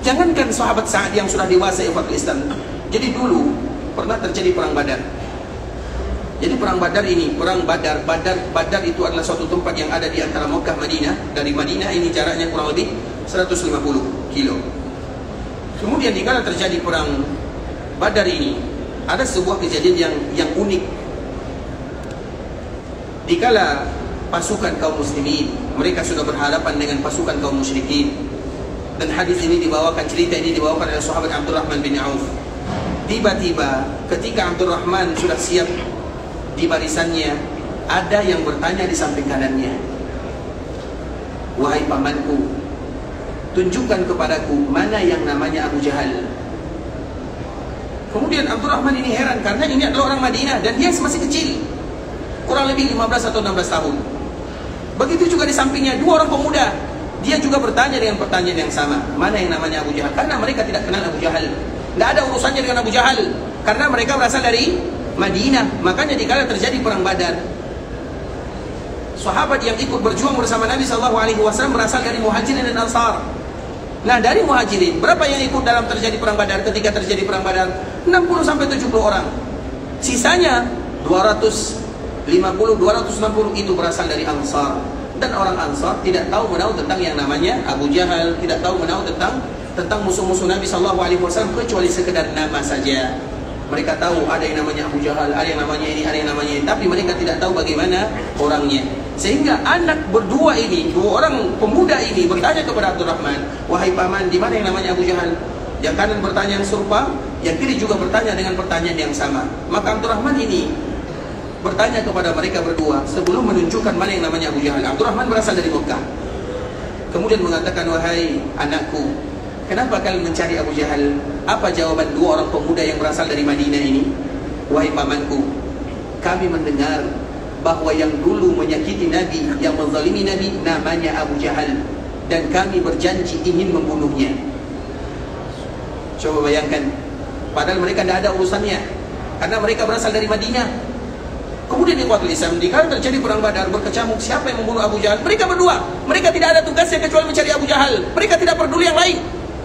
Jangankan sahabat Sa'ad yang sudah dewasa ikhwatul Islam. Jadi dulu pernah terjadi perang Badar. Jadi perang Badar ini, Badar itu adalah suatu tempat yang ada di antara Mekah Madinah. Dari Madinah ini jaraknya kurang lebih 150 kilo. Kemudian dikala terjadi perang Badar ini, ada sebuah kejadian yang unik. Dikala pasukan kaum muslimin, mereka sudah berhadapan dengan pasukan kaum musyrikin. Dan hadis ini dibawakan, cerita ini dibawakan oleh sahabat Abdurrahman bin Auf. Tiba-tiba ketika Abdurrahman sudah siap di barisannya, ada yang bertanya di samping kanannya, "Wahai pamanku, tunjukkan kepadaku mana yang namanya Abu Jahal." Kemudian Abdurrahman ini heran karena ini adalah orang Madinah dan dia masih kecil, kurang lebih 15 atau 16 tahun. Begitu juga di sampingnya dua orang pemuda, dia juga bertanya dengan pertanyaan yang sama, mana yang namanya Abu Jahal? Karena mereka tidak kenal Abu Jahal, tidak ada urusannya dengan Abu Jahal, karena mereka berasal dari Madinah. Makanya dikala terjadi perang Badar, sahabat yang ikut berjuang bersama Nabi SAW berasal dari Muhajirin dan Ansar. Nah, dari Muhajirin, berapa yang ikut dalam terjadi perang Badar? Ketika terjadi perang Badar, 60-70 orang. Sisanya 250-260 itu berasal dari Ansar. dan orang Ansar tidak tahu menahu tentang yang namanya Abu Jahal, tidak tahu menahu tentang musuh-musuh Nabi SAW kecuali sekedar nama saja. Mereka tahu ada yang namanya Abu Jahal, ada yang namanya ini, ada yang namanya ini, tapi mereka tidak tahu bagaimana orangnya. Sehingga anak berdua ini, dua orang pemuda ini bertanya kepada Abdurrahman, wahai paman, di mana yang namanya Abu Jahal? Yang kanan bertanya yang serupa, yang kiri juga bertanya dengan pertanyaan yang sama. Maka Abdurrahman ini bertanya kepada mereka berdua sebelum menunjukkan mana yang namanya Abu Jahal. Abdurrahman berasal dari Mekah. Kemudian mengatakan, wahai anakku, kenapa kalian mencari Abu Jahal? Apa jawaban dua orang pemuda yang berasal dari Madinah ini? Wahai pamanku, kami mendengar bahwa yang dulu menyakiti Nabi, yang menzalimi Nabi, namanya Abu Jahal, dan kami berjanji ingin membunuhnya. Coba bayangkan, padahal mereka tidak ada urusannya, karena mereka berasal dari Madinah. Kemudian di ikhwatul Islam, dikala terjadi perang Badar, berkecamuk siapa yang membunuh Abu Jahal? Mereka berdua. Mereka tidak ada tugasnya kecuali mencari Abu Jahal. Mereka tidak peduli yang lain.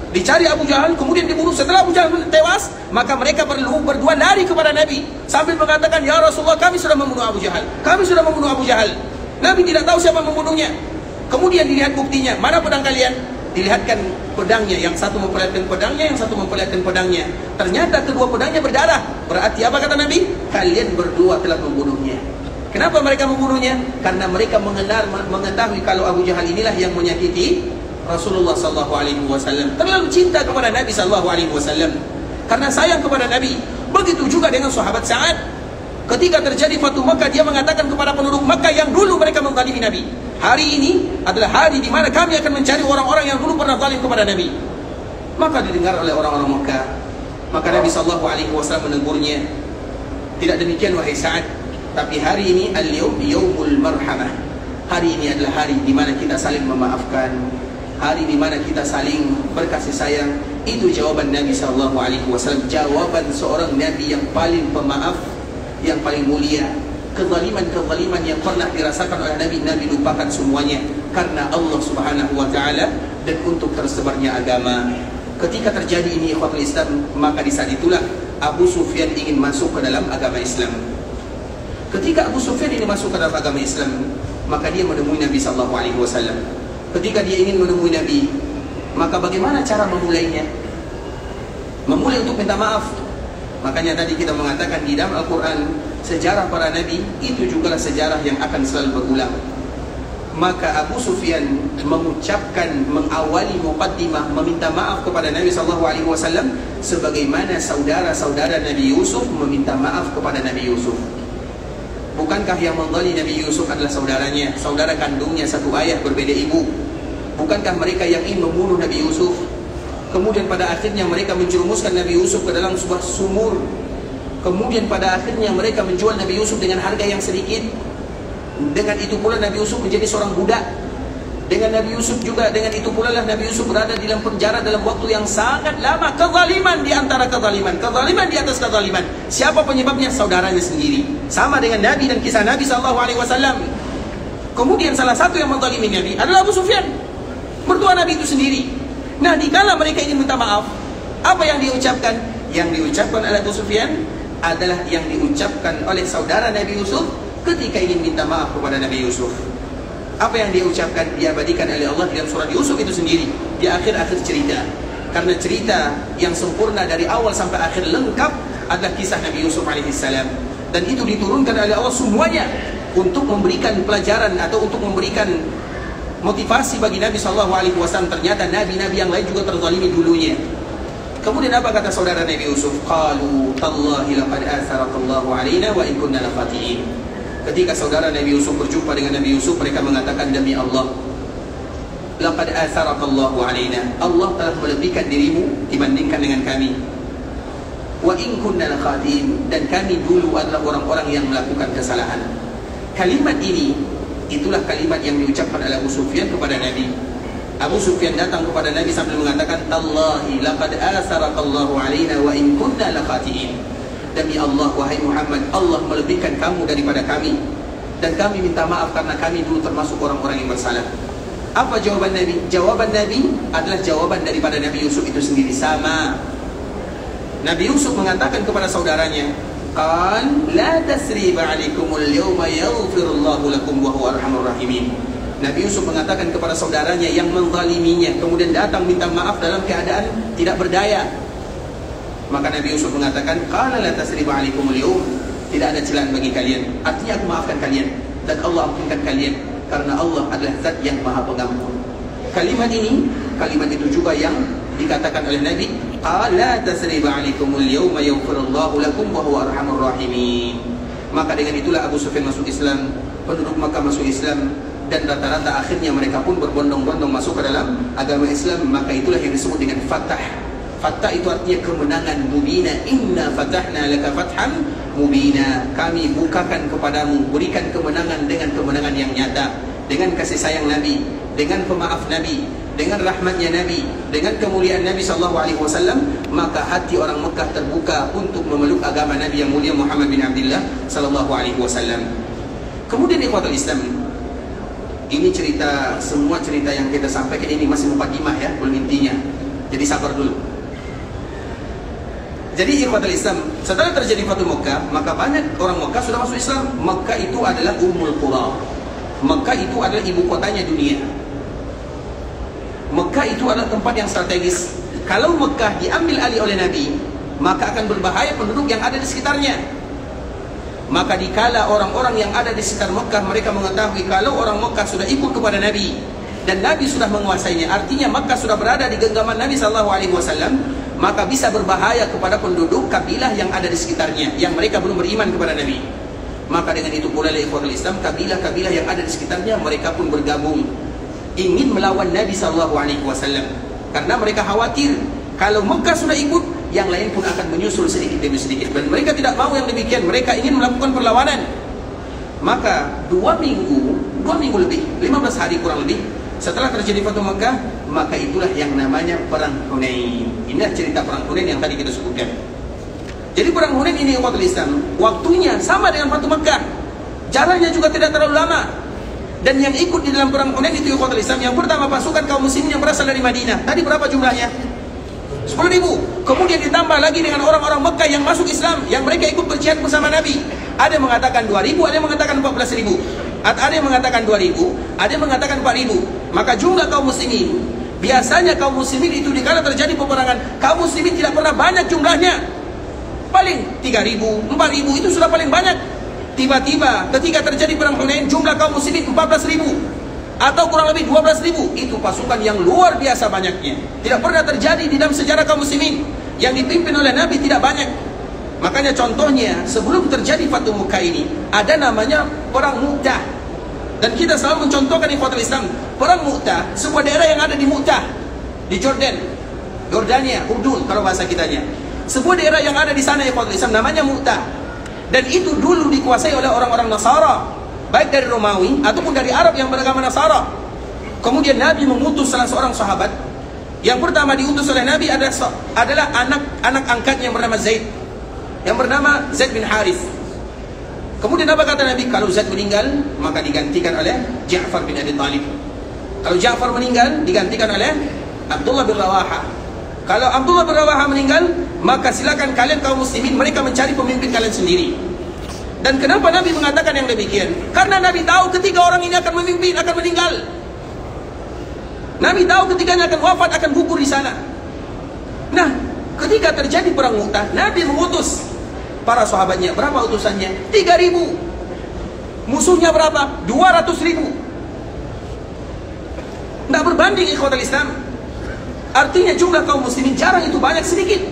Dicari Abu Jahal, kemudian dibunuh. Setelah Abu Jahal tewas, maka mereka berdua lari kepada Nabi sambil mengatakan, ya Rasulullah, kami sudah membunuh Abu Jahal. Kami sudah membunuh Abu Jahal. Nabi tidak tahu siapa membunuhnya. Kemudian dilihat buktinya, mana pedang kalian? Dilihatkan pedangnya, yang satu memperlihatkan pedangnya, yang satu memperlihatkan pedangnya. Ternyata kedua pedangnya berdarah. Berarti apa kata Nabi? Kalian berdua telah membunuhnya. Kenapa mereka membunuhnya? Karena mereka mengetahui kalau Abu Jahal inilah yang menyakiti Rasulullah SAW. Terlalu cinta kepada Nabi SAW, karena sayang kepada Nabi. Begitu juga dengan sahabat Sa'ad. Ketika terjadi Fatuh Makkah, dia mengatakan kepada penduduk Makkah yang dulu mereka menzalimi Nabi, hari ini adalah hari di mana kami akan mencari orang-orang yang dulu pernah zalim kepada Nabi. Maka didengar oleh orang-orang Makkah. Maka Nabi SAW menegurnya, tidak demikian wahai Sa'ad, tapi hari ini al-yawm yawmul marhamah. Hari ini adalah hari di mana kita saling memaafkan, hari di mana kita saling berkasih sayang. Itu jawaban Nabi SAW. Jawaban seorang Nabi yang paling pemaaf, yang paling mulia. Kezaliman-kezaliman yang pernah dirasakan oleh Nabi, Nabi lupakan semuanya karena Allah Subhanahu wa ta'ala dan untuk tersebarnya agama. Ketika terjadi ini ikhwatul Islam, maka di saat itulah Abu Sufyan ingin masuk ke dalam agama Islam. Ketika Abu Sufyan ini masuk ke dalam agama Islam, maka dia menemui Nabi SAW. Ketika dia ingin menemui Nabi, maka bagaimana cara memulainya? Memulai untuk minta maaf. Makanya tadi kita mengatakan di dalam Al-Quran, sejarah para Nabi itu jugalah sejarah yang akan selalu berulang. Maka Abu Sufyan mengucapkan, mengawali muqaddimah, meminta maaf kepada Nabi SAW, sebagaimana saudara-saudara Nabi Yusuf meminta maaf kepada Nabi Yusuf. Bukankah yang menzalimi Nabi Yusuf adalah saudaranya, saudara kandungnya, satu ayah berbeda ibu? Bukankah mereka yang ingin membunuh Nabi Yusuf? Kemudian pada akhirnya mereka menjerumuskan Nabi Yusuf ke dalam sebuah sumur. Kemudian pada akhirnya mereka menjual Nabi Yusuf dengan harga yang sedikit. Dengan itu pula Nabi Yusuf menjadi seorang budak. Dengan Nabi Yusuf juga, dengan itu pula lah Nabi Yusuf berada di dalam penjara dalam waktu yang sangat lama. Kezaliman di antara kezaliman, kezaliman di atas kezaliman. Siapa penyebabnya? Saudaranya sendiri. Sama dengan Nabi dan kisah Nabi SAW. Kemudian salah satu yang menzalimi Nabi adalah Abu Sufyan, mertua Nabi itu sendiri. Nah, dikala mereka ingin minta maaf, apa yang diucapkan? Yang diucapkan oleh Abu Sufyan adalah yang diucapkan oleh saudara Nabi Yusuf ketika ingin minta maaf kepada Nabi Yusuf. Apa yang dia ucapkan diabadikan oleh Allah dalam surat Yusuf itu sendiri di akhir-akhir cerita. Karena cerita yang sempurna dari awal sampai akhir lengkap adalah kisah Nabi Yusuf alaihissalam. Dan itu diturunkan oleh Allah semuanya untuk memberikan pelajaran atau untuk memberikan motivasi bagi Nabi SAW. Ternyata nabi-nabi yang lain juga terzalimi dulunya. Kemudian apa kata saudara Nabi Yusuf? Qalu tallahi laqad atharakallahu alaina wa in kunna lafatiin. Ketika saudara Nabi Yusuf berjumpa dengan Nabi Yusuf, mereka mengatakan, demi Allah, laqad atharakallahu alaina, Allah telah melebihkan dirimu dibandingkan dengan kami. Wa in kunna lakhatiin, dan kami dulu adalah orang-orang yang melakukan kesalahan. Kalimat ini itulah kalimat yang diucapkan oleh Abu Sufyan kepada Nabi. Abu Sufyan datang kepada Nabi sambil mengatakan, tallahi laqad atharakallahu alaina wa in kunna lakhatiin. Demi Allah, wahai Muhammad, Allah melebihkan kamu daripada kami, dan kami minta maaf karena kami dulu termasuk orang-orang yang bersalah. Apa jawaban Nabi? Jawaban Nabi adalah jawaban daripada Nabi Yusuf itu sendiri, sama. Nabi Yusuf mengatakan kepada saudaranya, qal la tasriba alaikumul yawma yaghfirullahu lakum wa huwa arhamur rahimin. Nabi Yusuf mengatakan kepada saudaranya yang menzaliminya, kemudian datang minta maaf dalam keadaan tidak berdaya. Maka Nabi Yusuf mengatakan, qala la tasriba 'alaikumul yawm, tidak ada celaan bagi kalian. Artinya aku maafkan kalian dan Allah ampunkan kalian, karena Allah adalah zat yang maha pengampun. Kalimat ini, kalimat itu juga yang dikatakan oleh Nabi, qala la tasriba 'alaikumul yawma yaghfirullahu lakum wa huwa arhamur rahimin. Maka dengan itulah Abu Sufyan masuk Islam, penduduk Makkah masuk Islam, dan rata-rata akhirnya mereka pun berbondong-bondong masuk ke dalam agama Islam. Maka itulah yang disebut dengan Fatah. Fatah itu artinya kemenangan. Mubina, inna fatahna laka fathan mubina. Kami bukakan kepadamu, berikan kemenangan dengan kemenangan yang nyata, dengan kasih sayang Nabi, dengan pemaaf Nabi, dengan rahmatnya Nabi, dengan kemuliaan Nabi SAW. Maka hati orang Mekah terbuka untuk memeluk agama Nabi yang mulia Muhammad bin Abdullah SAW. Kemudian ikhwatul Islam, ini cerita, semua cerita yang kita sampaikan ini masih muqaddimah ya, belum intinya. Jadi sabar dulu. Jadi ikhwatul Islam, setelah terjadi Fathu Mekah, maka banyak orang Mekah sudah masuk Islam. Mekah itu adalah Ummul Qura. Mekah itu adalah ibu kotanya dunia. Mekah itu adalah tempat yang strategis. Kalau Mekah diambil alih oleh Nabi, maka akan berbahaya penduduk yang ada di sekitarnya. Maka dikala orang-orang yang ada di sekitar Mekah, mereka mengetahui kalau orang Mekah sudah ikut kepada Nabi dan Nabi sudah menguasainya, artinya Mekah sudah berada di genggaman Nabi SAW, maka bisa berbahaya kepada penduduk kabilah yang ada di sekitarnya, yang mereka belum beriman kepada Nabi. Maka dengan itu pula ikhwatul Islam, kabilah-kabilah yang ada di sekitarnya, mereka pun bergabung ingin melawan Nabi SAW, karena mereka khawatir kalau Mekah sudah ikut, yang lain pun akan menyusul sedikit demi sedikit, dan mereka tidak mau yang demikian. Mereka ingin melakukan perlawanan. Maka 2 minggu lebih, 15 hari kurang lebih setelah terjadi Fathu Mekah, maka itulah yang namanya Perang Hunain. Inilah cerita Perang Hunain yang tadi kita sebutkan. Jadi Perang Hunain ini ikhwatul Islam, waktunya sama dengan Fathu Mekah, jaraknya juga tidak terlalu lama. Dan yang ikut di dalam Perang Hunain itu ikhwatul Islam, yang pertama pasukan kaum muslimin yang berasal dari Madinah. Tadi berapa jumlahnya? 10.000. Kemudian ditambah lagi dengan orang-orang Mekah yang masuk Islam, yang mereka ikut berjihad bersama Nabi. Ada yang mengatakan 2.000, ada yang mengatakan 14.000, ada yang mengatakan 2.000, ada yang mengatakan 4.000. Maka jumlah kaum muslimin, biasanya kaum muslimin itu dikala terjadi peperangan, kaum muslimin tidak pernah banyak jumlahnya. Paling 3.000, 4.000 itu sudah paling banyak. Tiba-tiba ketika terjadi Perang Hunain, jumlah kaum muslimin 14.000 atau kurang lebih 12.000. Itu pasukan yang luar biasa banyaknya. Tidak pernah terjadi di dalam sejarah kaum muslimin. Yang dipimpin oleh Nabi tidak banyak. Makanya contohnya, sebelum terjadi Fathu Mekah ini, ada namanya Perang Mu'tah. Dan kita selalu mencontohkan ikhwatul Islam, Perang Mu'tah, sebuah daerah yang ada di Mu'tah, di Jordan, Jordania, Urdun kalau bahasa kitanya. Sebuah daerah yang ada di sana ikhwatul Islam namanya Mu'tah. Dan itu dulu dikuasai oleh orang-orang Nasara, baik dari Romawi ataupun dari Arab yang beragama Nasara. Kemudian Nabi mengutus salah seorang sahabat. Yang pertama diutus oleh Nabi adalah anak angkatnya yang bernama Zaid, yang bernama Zaid bin Harith. Kemudian apa kata Nabi? Kalau Zaid meninggal, maka digantikan oleh Ja'far bin Abi Talib. Kalau Ja'far meninggal, digantikan oleh Abdullah bin Rawaha. Kalau Abdullah bin Rawaha meninggal, maka silakan kalian kaum muslimin, mereka mencari pemimpin kalian sendiri. Dan kenapa Nabi mengatakan yang demikian? Karena Nabi tahu ketika orang ini akan memimpin, akan meninggal. Nabi tahu ketikanya akan wafat, akan gugur di sana. Nah, ketika terjadi Perang Mu'tah, Nabi mengutus para sahabatnya. Berapa utusannya? 3.000. Musuhnya berapa? 200.000. Tidak berbanding ikhwatul Islam. Artinya jumlah kaum muslimin jarang itu banyak sedikit.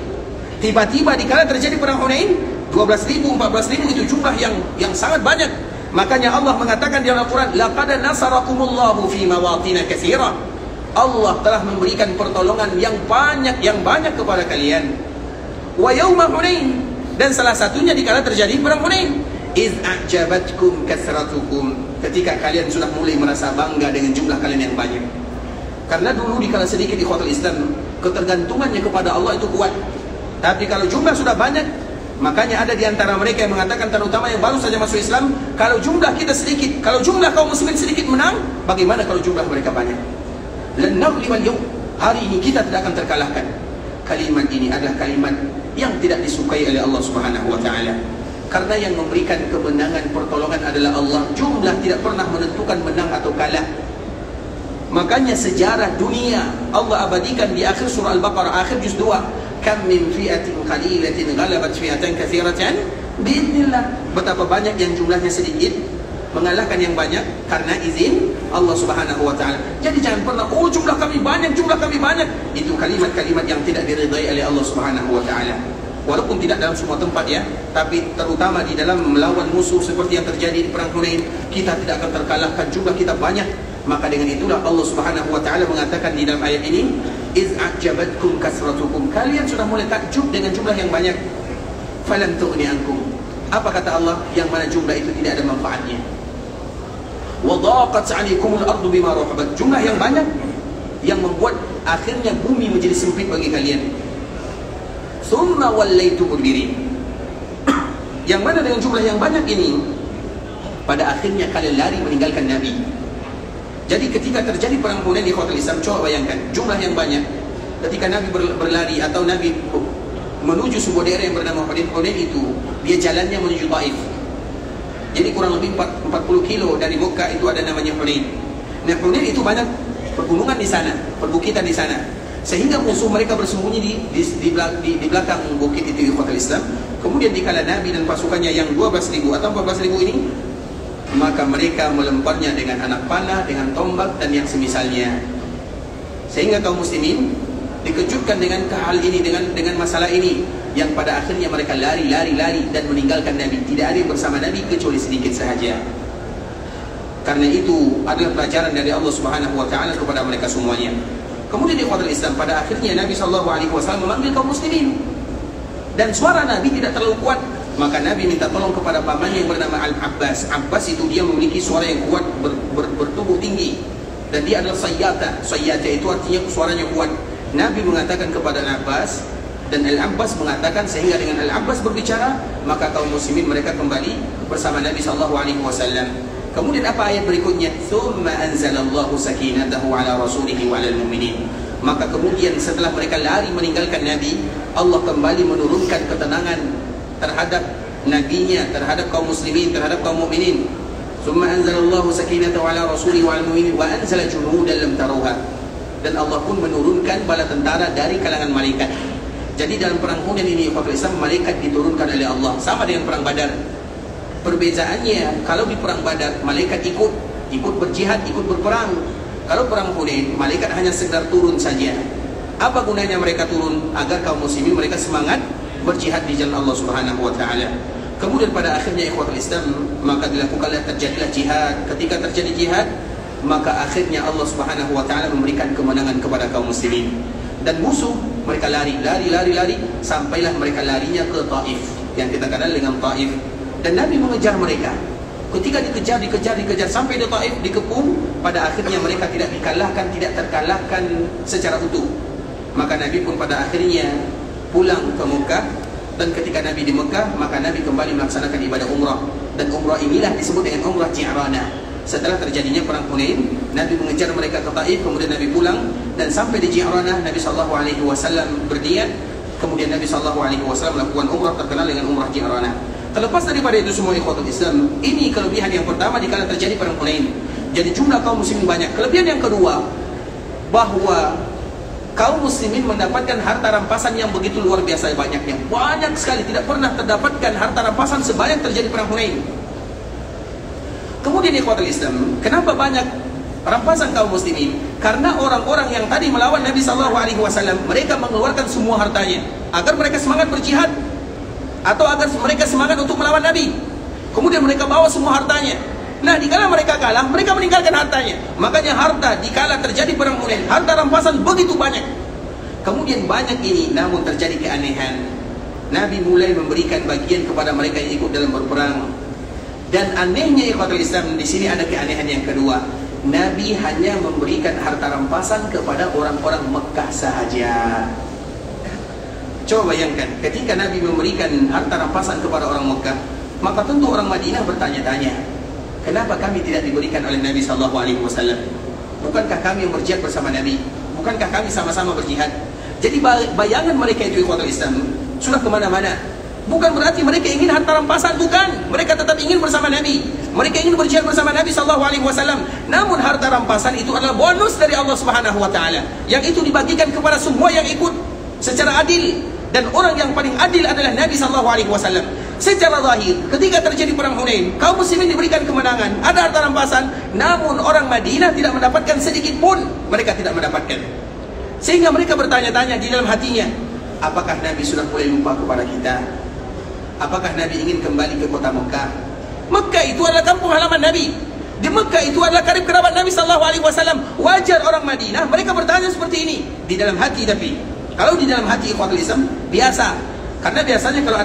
Tiba-tiba dikala terjadi Perang Hunain, 12.000, 14.000 itu jumlah yang sangat banyak. Makanya Allah mengatakan di dalam Al-Quran, laqad nasarakumullahu fi mawatin katsira. Allah telah memberikan pertolongan yang banyak kepada kalian. Wa yauma Hunain, dan salah satunya dikala terjadi Perang Hunain, iz a'jabatkum kasratukum, ketika kalian sudah mulai merasa bangga dengan jumlah kalian yang banyak. Karena dulu dikala sedikit ikhwatul Islam, ketergantungannya kepada Allah itu kuat. Tapi kalau jumlah sudah banyak, makanya ada di antara mereka yang mengatakan, terutama yang baru saja masuk Islam, kalau jumlah kita sedikit, kalau jumlah kaum muslimin sedikit menang, bagaimana kalau jumlah mereka banyak? Lan naghliba al-yawm, hari ini kita tidak akan terkalahkan. Kalimat ini adalah kalimat yang tidak disukai oleh Allah Subhanahu wa taala. Karena yang memberikan kemenangan pertolongan adalah Allah. Jumlah tidak pernah menentukan menang atau kalah. Makanya sejarah dunia Allah abadikan di akhir surah Al-Baqarah, akhir juz 2. Kam min fi'atin qalilatin ghalabat fi'atan katsiratan biidznillah. Betapa banyak yang jumlahnya sedikit mengalahkan yang banyak karena izin Allah Subhanahu wa taala. Jadi jangan pernah jumlah kami banyak. Itu kalimat-kalimat yang tidak diridai oleh Allah Subhanahu wa taala. Walaupun tidak dalam semua tempat ya, tapi terutama di dalam melawan musuh seperti yang terjadi di perang Hunain, kita tidak akan terkalahkan, jumlah kita banyak. Maka dengan itulah Allah Subhanahu wa taala mengatakan di dalam ayat ini, iz a'jabatkum kasratukum, kalian sudah mulai takjub dengan jumlah yang banyak. Falam tughni ankum, apa kata Allah? Yang mana jumlah itu tidak ada manfaatnya. Wa dhaqat 'alaikumul ardu bima rahabat, jumlah yang banyak yang membuat akhirnya bumi menjadi sempit bagi kalian. Tsumma wallaitum mudbirin, yang mana dengan jumlah yang banyak ini pada akhirnya kalian lari meninggalkan Nabi. Jadi ketika terjadi perang Hunain di Ikhwatul Islam, coba bayangkan jumlah yang banyak. Ketika Nabi berlari atau Nabi menuju sebuah daerah yang bernama Hunain itu, dia jalannya menuju Taif. Jadi kurang lebih 40 kilo dari Mekah itu ada namanya Hunain. Nah, Hunain itu banyak pegunungan di sana, perbukitan di sana, sehingga musuh mereka bersembunyi di belakang bukit itu Ikhwatul Islam. Kemudian dikala Nabi dan pasukannya yang 12.000 atau 14.000 ini, maka mereka melemparnya dengan anak panah, dengan tombak dan yang semisalnya. Sehingga kaum muslimin dikejutkan dengan hal ini, dengan masalah ini, yang pada akhirnya mereka lari dan meninggalkan Nabi. Tidak ada yang bersama Nabi kecuali sedikit sahaja. Karena itu adalah pelajaran dari Allah Subhanahu wa taala kepada mereka semuanya. Kemudian di Ikhwatul Islam, pada akhirnya Nabi SAW memanggil kaum muslimin, dan suara Nabi tidak terlalu kuat. Maka Nabi minta tolong kepada pamannya yang bernama Al-Abbas. Abbas itu dia memiliki suara yang kuat, bertubuh tinggi, dan dia adalah sayyata. Sayyata itu artinya suaranya kuat. Nabi mengatakan kepada Al-Abbas, dan Al-Abbas mengatakan, sehingga dengan Al-Abbas berbicara, maka kaum muslimin mereka kembali bersama Nabi SAW. Kemudian apa ayat berikutnya? Tsumma anzalallahu sakinatahu ala rasulihi wa ala al-mu'minin. Maka kemudian setelah mereka lari meninggalkan Nabi, Allah kembali menurunkan ketenangan terhadap nabinya, terhadap kaum muslimin, terhadap kaum mukminin. Tsumma anzalallahu sakinatahu ala rasulihi wa ala al-mu'minin wa anzala junudan lam taruha. Dan Allah pun menurunkan bala tentara dari kalangan malaikat. Jadi dalam perang Hunain ini Ikhwatul Islam, malaikat diturunkan oleh Allah, sama dengan perang Badar. Perbezaannya, kalau di perang Badar malaikat ikut berjihad, ikut berperang. Kalau perang Hunain, malaikat hanya sekedar turun saja. Apa gunanya mereka turun? Agar kaum muslimin mereka semangat berjihad di jalan Allah Subhanahu wa taala. Kemudian pada akhirnya Ikhwatul Islam, maka terjadilah jihad. Ketika terjadi jihad, maka akhirnya Allah Subhanahu wa taala memberikan kemenangan kepada kaum muslimin. Dan musuh mereka lari, sampailah mereka larinya ke Taif, yang kita kenal dengan Taif. Dan Nabi mengejar mereka. Ketika dikejar sampai di Taif, dikepung, pada akhirnya mereka tidak terkalahkan secara utuh. Maka Nabi pun pada akhirnya pulang ke Mekah. Dan ketika Nabi di Mekah, maka Nabi kembali melaksanakan ibadah umrah. Dan umrah inilah disebut dengan umrah Ji'rana. Setelah terjadinya perang Hunain, Nabi mengejar mereka ke Taif, kemudian Nabi pulang, dan sampai di Ji'rana Nabi SAW berniat. Kemudian Nabi SAW melakukan umrah terkenal dengan umrah Ji'rana. Terlepas daripada itu semua Ikhwatul Islam, ini kelebihan yang pertama dikala terjadi perang Hunain. Jadi jumlah kaum muslimin banyak. Kelebihan yang kedua, bahwa kaum muslimin mendapatkan harta rampasan yang begitu luar biasa banyaknya. Banyak sekali, tidak pernah terdapatkan harta rampasan sebanyak terjadi perang Hunain. Kemudian Ikhwatul Islam, kenapa banyak rampasan kaum muslimin? Karena orang-orang yang tadi melawan Nabi SAW, mereka mengeluarkan semua hartanya agar mereka semangat berjihad, atau agar mereka semangat untuk melawan Nabi. Kemudian mereka bawa semua hartanya. Nah, dikala mereka kalah, mereka meninggalkan hartanya. Makanya harta dikala terjadi perang Hunain, harta rampasan begitu banyak. Kemudian banyak ini, namun terjadi keanehan. Nabi mulai memberikan bagian kepada mereka yang ikut dalam berperang. Dan anehnya Ikhwatul Islam, di sini ada keanehan yang kedua. Nabi hanya memberikan harta rampasan kepada orang-orang Mekah sahaja. Coba bayangkan, ketika Nabi memberikan harta rampasan kepada orang Mekah, maka tentu orang Madinah bertanya-tanya, kenapa kami tidak diberikan oleh Nabi SAW? Bukankah kami yang berjihad bersama Nabi? Bukankah kami sama-sama berjihad? Jadi bayangan mereka itu Ikhwatul Islam sudah kemana-mana. Bukan berarti mereka ingin harta rampasan, bukan. Mereka tetap ingin bersama Nabi. Mereka ingin berjihad bersama Nabi SAW. Namun harta rampasan itu adalah bonus dari Allah Subhanahu Wa Taala, yang itu dibagikan kepada semua yang ikut secara adil. Dan orang yang paling adil adalah Nabi SAW. Secara zahir, ketika terjadi perang Hunain, kaum muslimin diberikan kemenangan, ada harta rampasan. Namun orang Madinah tidak mendapatkan sedikit pun. Mereka tidak mendapatkan. Sehingga mereka bertanya-tanya di dalam hatinya, apakah Nabi sudah mulai lupa kepada kita? Apakah Nabi ingin kembali ke kota Mekah? Mekah itu adalah kampung halaman Nabi. Di Mekah itu adalah karib kerabat Nabi SAW. Wajar orang Madinah mereka bertanya seperti ini di dalam hati. Tapi kalau di dalam hati ikhwatul Islam biasa, karena biasanya kalau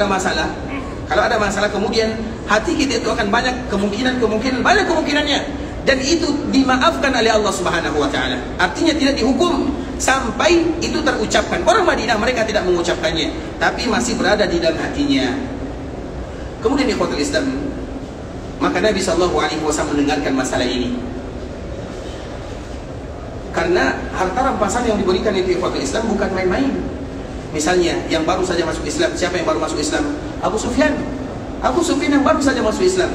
ada masalah kemudian hati kita itu akan banyak kemungkinannya, dan itu dimaafkan oleh Allah Subhanahu Wa Taala. Artinya tidak dihukum sampai itu terucapkan. Orang Madinah mereka tidak mengucapkannya, tapi masih berada di dalam hatinya. Kemudian ikhwatul Islam, maka Nabi SAW mendengarkan masalah ini. Karena harta rampasan yang diberikan itu ikhwatul Islam bukan main-main. Misalnya yang baru saja masuk Islam, siapa yang baru masuk Islam? Abu Sufyan yang baru saja masuk Islam,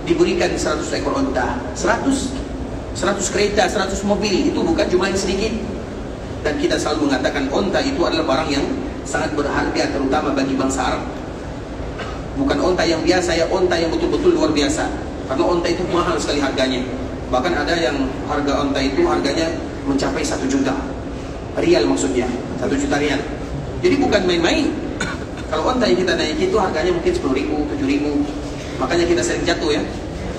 diberikan 100 ekor unta, 100 kereta, 100 mobil. Itu bukan jumlah yang sedikit. Dan kita selalu mengatakan unta itu adalah barang yang sangat berharga, terutama bagi bangsa Arab. Bukan unta yang biasa, ya unta yang betul-betul luar biasa. Karena unta itu mahal sekali harganya. Bahkan ada yang harga unta itu harganya mencapai 1 juta rial, maksudnya 1 juta rial. Jadi bukan main-main. Kalau unta yang kita naiki itu harganya mungkin 10.000, 7.000. Makanya kita sering jatuh ya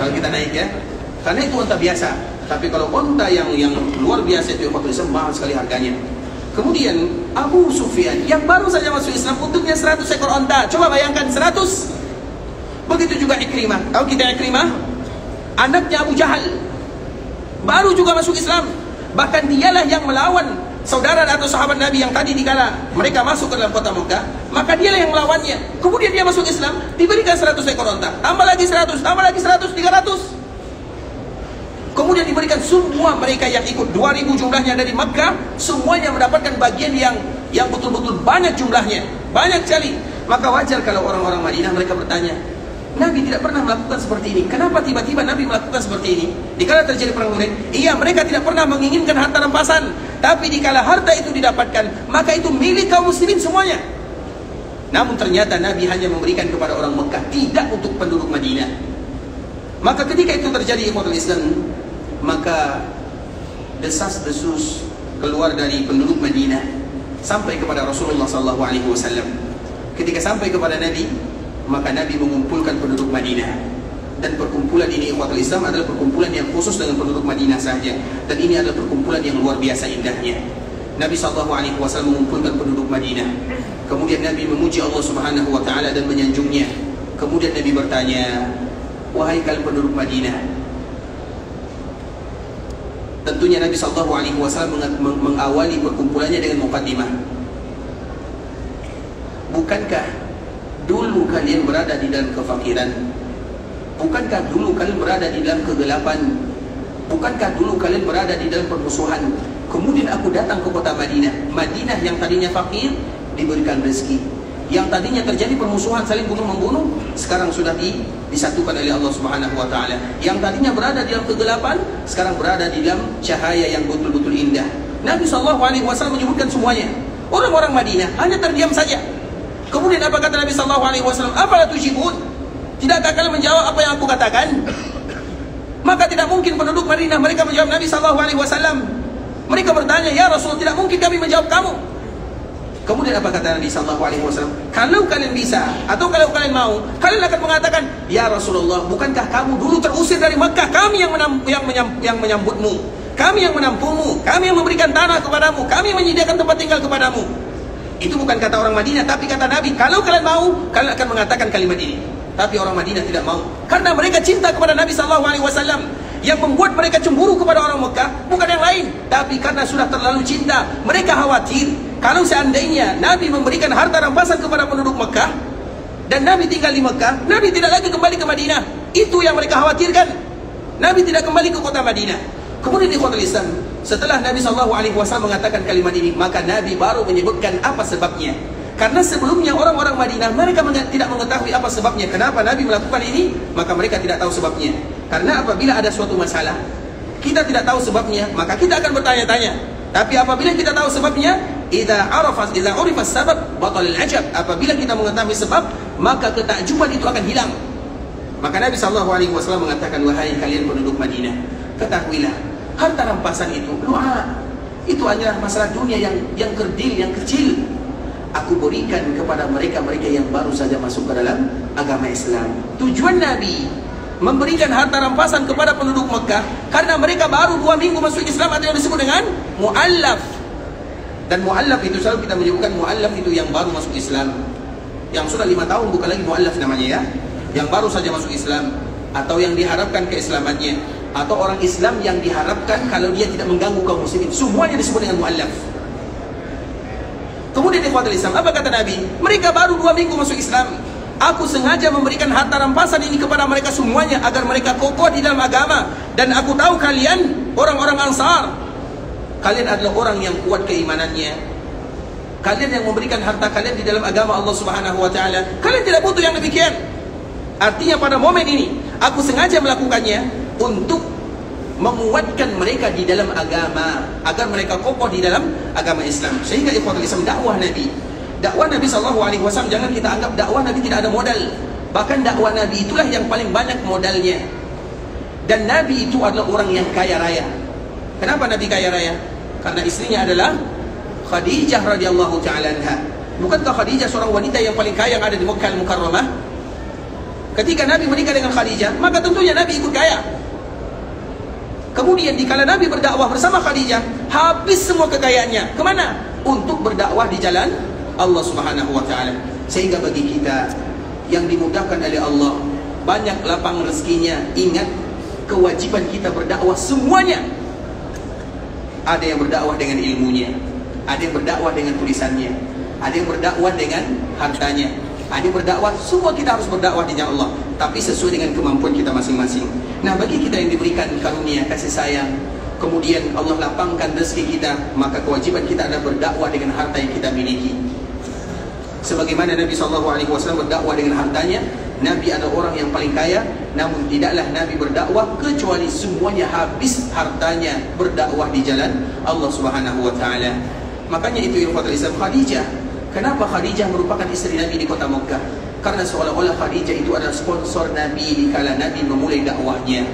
kalau kita naik ya. Karena itu unta biasa. Tapi kalau unta yang luar biasa itu mahal sekali harganya. Kemudian Abu Sufyan yang baru saja masuk Islam, untuknya 100 ekor unta. Coba bayangkan 100. Begitu juga Ikrimah. Tahu kita Ikrimah? Anaknya Abu Jahal, baru juga masuk Islam. Bahkan dialah yang melawan saudara atau sahabat Nabi yang tadi dikala mereka masuk ke dalam kota Mekah. Maka dialah yang melawannya. Kemudian dia masuk Islam, diberikan 100 ekor unta. Tambah lagi 100, tambah lagi 100, 300. Kemudian diberikan semua mereka yang ikut, 2000 jumlahnya dari Mekah, semuanya mendapatkan bagian yang betul-betul banyak jumlahnya, banyak sekali. Maka wajar kalau orang-orang Madinah mereka bertanya, Nabi tidak pernah melakukan seperti ini. Kenapa tiba-tiba Nabi melakukan seperti ini? Dikala terjadi perang Hunain, iya mereka tidak pernah menginginkan harta rampasan, tapi dikala harta itu didapatkan, maka itu milik kaum muslimin semuanya. Namun ternyata Nabi hanya memberikan kepada orang Mekah, tidak untuk penduduk Madinah. Maka ketika itu terjadi ikhwatul Islam, maka desas-desus keluar dari penduduk Madinah sampai kepada Rasulullah SAW. Ketika sampai kepada Nabi, maka Nabi mengumpulkan penduduk Madinah. Dan perkumpulan ini ikhwatul Islam adalah perkumpulan yang khusus dengan penduduk Madinah saja. Dan ini adalah perkumpulan yang luar biasa indahnya. Nabi SAW mengumpulkan penduduk Madinah. Kemudian Nabi memuji Allah Subhanahu Wa Taala dan menyanjungnya. Kemudian Nabi bertanya, wahai kalian penduduk Madinah. Tentunya Nabi SAW mengawali perkumpulannya dengan muqaddimah. Bukankah dulu kalian berada di dalam kefakiran? Bukankah dulu kalian berada di dalam kegelapan? Bukankah dulu kalian berada di dalam permusuhan? Kemudian aku datang ke kota Madinah. Madinah yang tadinya fakir diberikan rezeki. Yang tadinya terjadi permusuhan saling bunuh-membunuh, sekarang sudah disatukan oleh Allah Subhanahu Wa Taala. Yang tadinya berada di dalam kegelapan, sekarang berada di dalam cahaya yang betul-betul indah. Nabi SAW menyebutkan semuanya. Orang-orang Madinah hanya terdiam saja. Kemudian apa kata Nabi SAW? Afala tujibun? Tidakkah kalian menjawab apa yang aku katakan? Maka tidak mungkin penduduk Madinah mereka menjawab Nabi SAW. Mereka bertanya, ya Rasul, tidak mungkin kami menjawab kamu. Kemudian apa kata Nabi SAW? Kalau kalian bisa atau kalau kalian mau, kalian akan mengatakan, ya Rasulullah, bukankah kamu dulu terusir dari Makkah? Kami yang menyambutmu, kami yang menampungmu, kami yang memberikan tanah kepadamu, kami menyediakan tempat tinggal kepadamu. Itu bukan kata orang Madinah, tapi kata Nabi. Kalau kalian mau, kalian akan mengatakan kalimat ini. Tapi orang Madinah tidak mau, karena mereka cinta kepada Nabi SAW. Yang membuat mereka cemburu kepada orang Mekah bukan yang lain, tapi karena sudah terlalu cinta. Mereka khawatir kalau seandainya Nabi memberikan harta rampasan kepada penduduk Mekah dan Nabi tinggal di Mekah, Nabi tidak lagi kembali ke Madinah. Itu yang mereka khawatirkan. Nabi tidak kembali ke kota Madinah. Kemudian di kota Islam, setelah Nabi SAW mengatakan kalimat ini, maka Nabi baru menyebutkan apa sebabnya. Karena sebelumnya orang-orang Madinah mereka tidak mengetahui apa sebabnya. Kenapa Nabi melakukan ini? Maka mereka tidak tahu sebabnya. Karena apabila ada suatu masalah, kita tidak tahu sebabnya, maka kita akan bertanya-tanya. Tapi apabila kita tahu sebabnya, idza urifa sabab batal al-ajab. Apabila kita mengetahui sebab, maka ketakjuban itu akan hilang. Maka Nabi SAW mengatakan, wahai kalian penduduk Madinah, ketahuilah, harta rampasan itu doa. Itu adalah masalah dunia yang kerdil, yang kecil. Aku berikan kepada mereka-mereka yang baru saja masuk ke dalam agama Islam. Tujuan Nabi memberikan harta rampasan kepada penduduk Mekah karena mereka baru 2 minggu masuk Islam, atau yang disebut dengan mu'allaf. Dan mu'allaf itu selalu kita menyebutkan mu'allaf itu yang baru masuk Islam. Yang sudah 5 tahun bukan lagi mu'allaf namanya ya. Yang baru saja masuk Islam, atau yang diharapkan keislamannya, atau orang Islam yang diharapkan kalau dia tidak mengganggu kaum muslimin. Semuanya disebut dengan mu'allaf. Kemudian ikhwatul Islam, apa kata Nabi? Mereka baru 2 minggu masuk Islam. Aku sengaja memberikan harta rampasan ini kepada mereka semuanya agar mereka kokoh di dalam agama. Dan aku tahu kalian orang-orang Ansar, kalian adalah orang yang kuat keimanannya. Kalian yang memberikan harta kalian di dalam agama Allah Subhanahu wa taala. Kalian tidak butuh yang demikian. Artinya pada momen ini aku sengaja melakukannya untuk menguatkan mereka di dalam agama, agar mereka kokoh di dalam agama Islam. Sehingga ikhwatul Islam, dakwah Nabi SAW jangan kita anggap dakwah Nabi tidak ada modal. Bahkan dakwah Nabi itulah yang paling banyak modalnya. Dan Nabi itu adalah orang yang kaya raya. Kenapa Nabi kaya raya? Karena istrinya adalah Khadijah radhiyallahu ta'ala anha. Bukankah Khadijah seorang wanita yang paling kaya yang ada di Makkah Al-Mukarramah? Ketika Nabi menikah dengan Khadijah, maka tentunya Nabi ikut kaya. Kemudian dikala Nabi berdakwah bersama Khadijah, habis semua kekayaannya. Kemana? Untuk berdakwah di jalan Allah Subhanahu wa ta'ala. Sehingga bagi kita yang dimudahkan oleh Allah, banyak lapang rezekinya, ingat kewajiban kita berdakwah semuanya. Ada yang berdakwah dengan ilmunya, ada yang berdakwah dengan tulisannya, ada yang berdakwah dengan hartanya, ada yang berdakwah. Semua kita harus berdakwah di jalan Allah, tapi sesuai dengan kemampuan kita masing-masing. Nah, bagi kita yang diberikan karunia kasih sayang, kemudian Allah lapangkan rezeki kita, maka kewajiban kita adalah berdakwah dengan harta yang kita miliki. Sebagaimana Nabi SAW berdakwah dengan hartanya. Nabi adalah orang yang paling kaya, namun tidaklah Nabi berdakwah kecuali semuanya habis hartanya berdakwah di jalan Allah Subhanahu wa taala. Makanya itu ikhwatul Islam, Khadijah. Kenapa Khadijah merupakan istri Nabi di kota Makkah? Karena seolah-olah Khadijah itu adalah sponsor Nabi dikala Nabi memulai dakwahnya.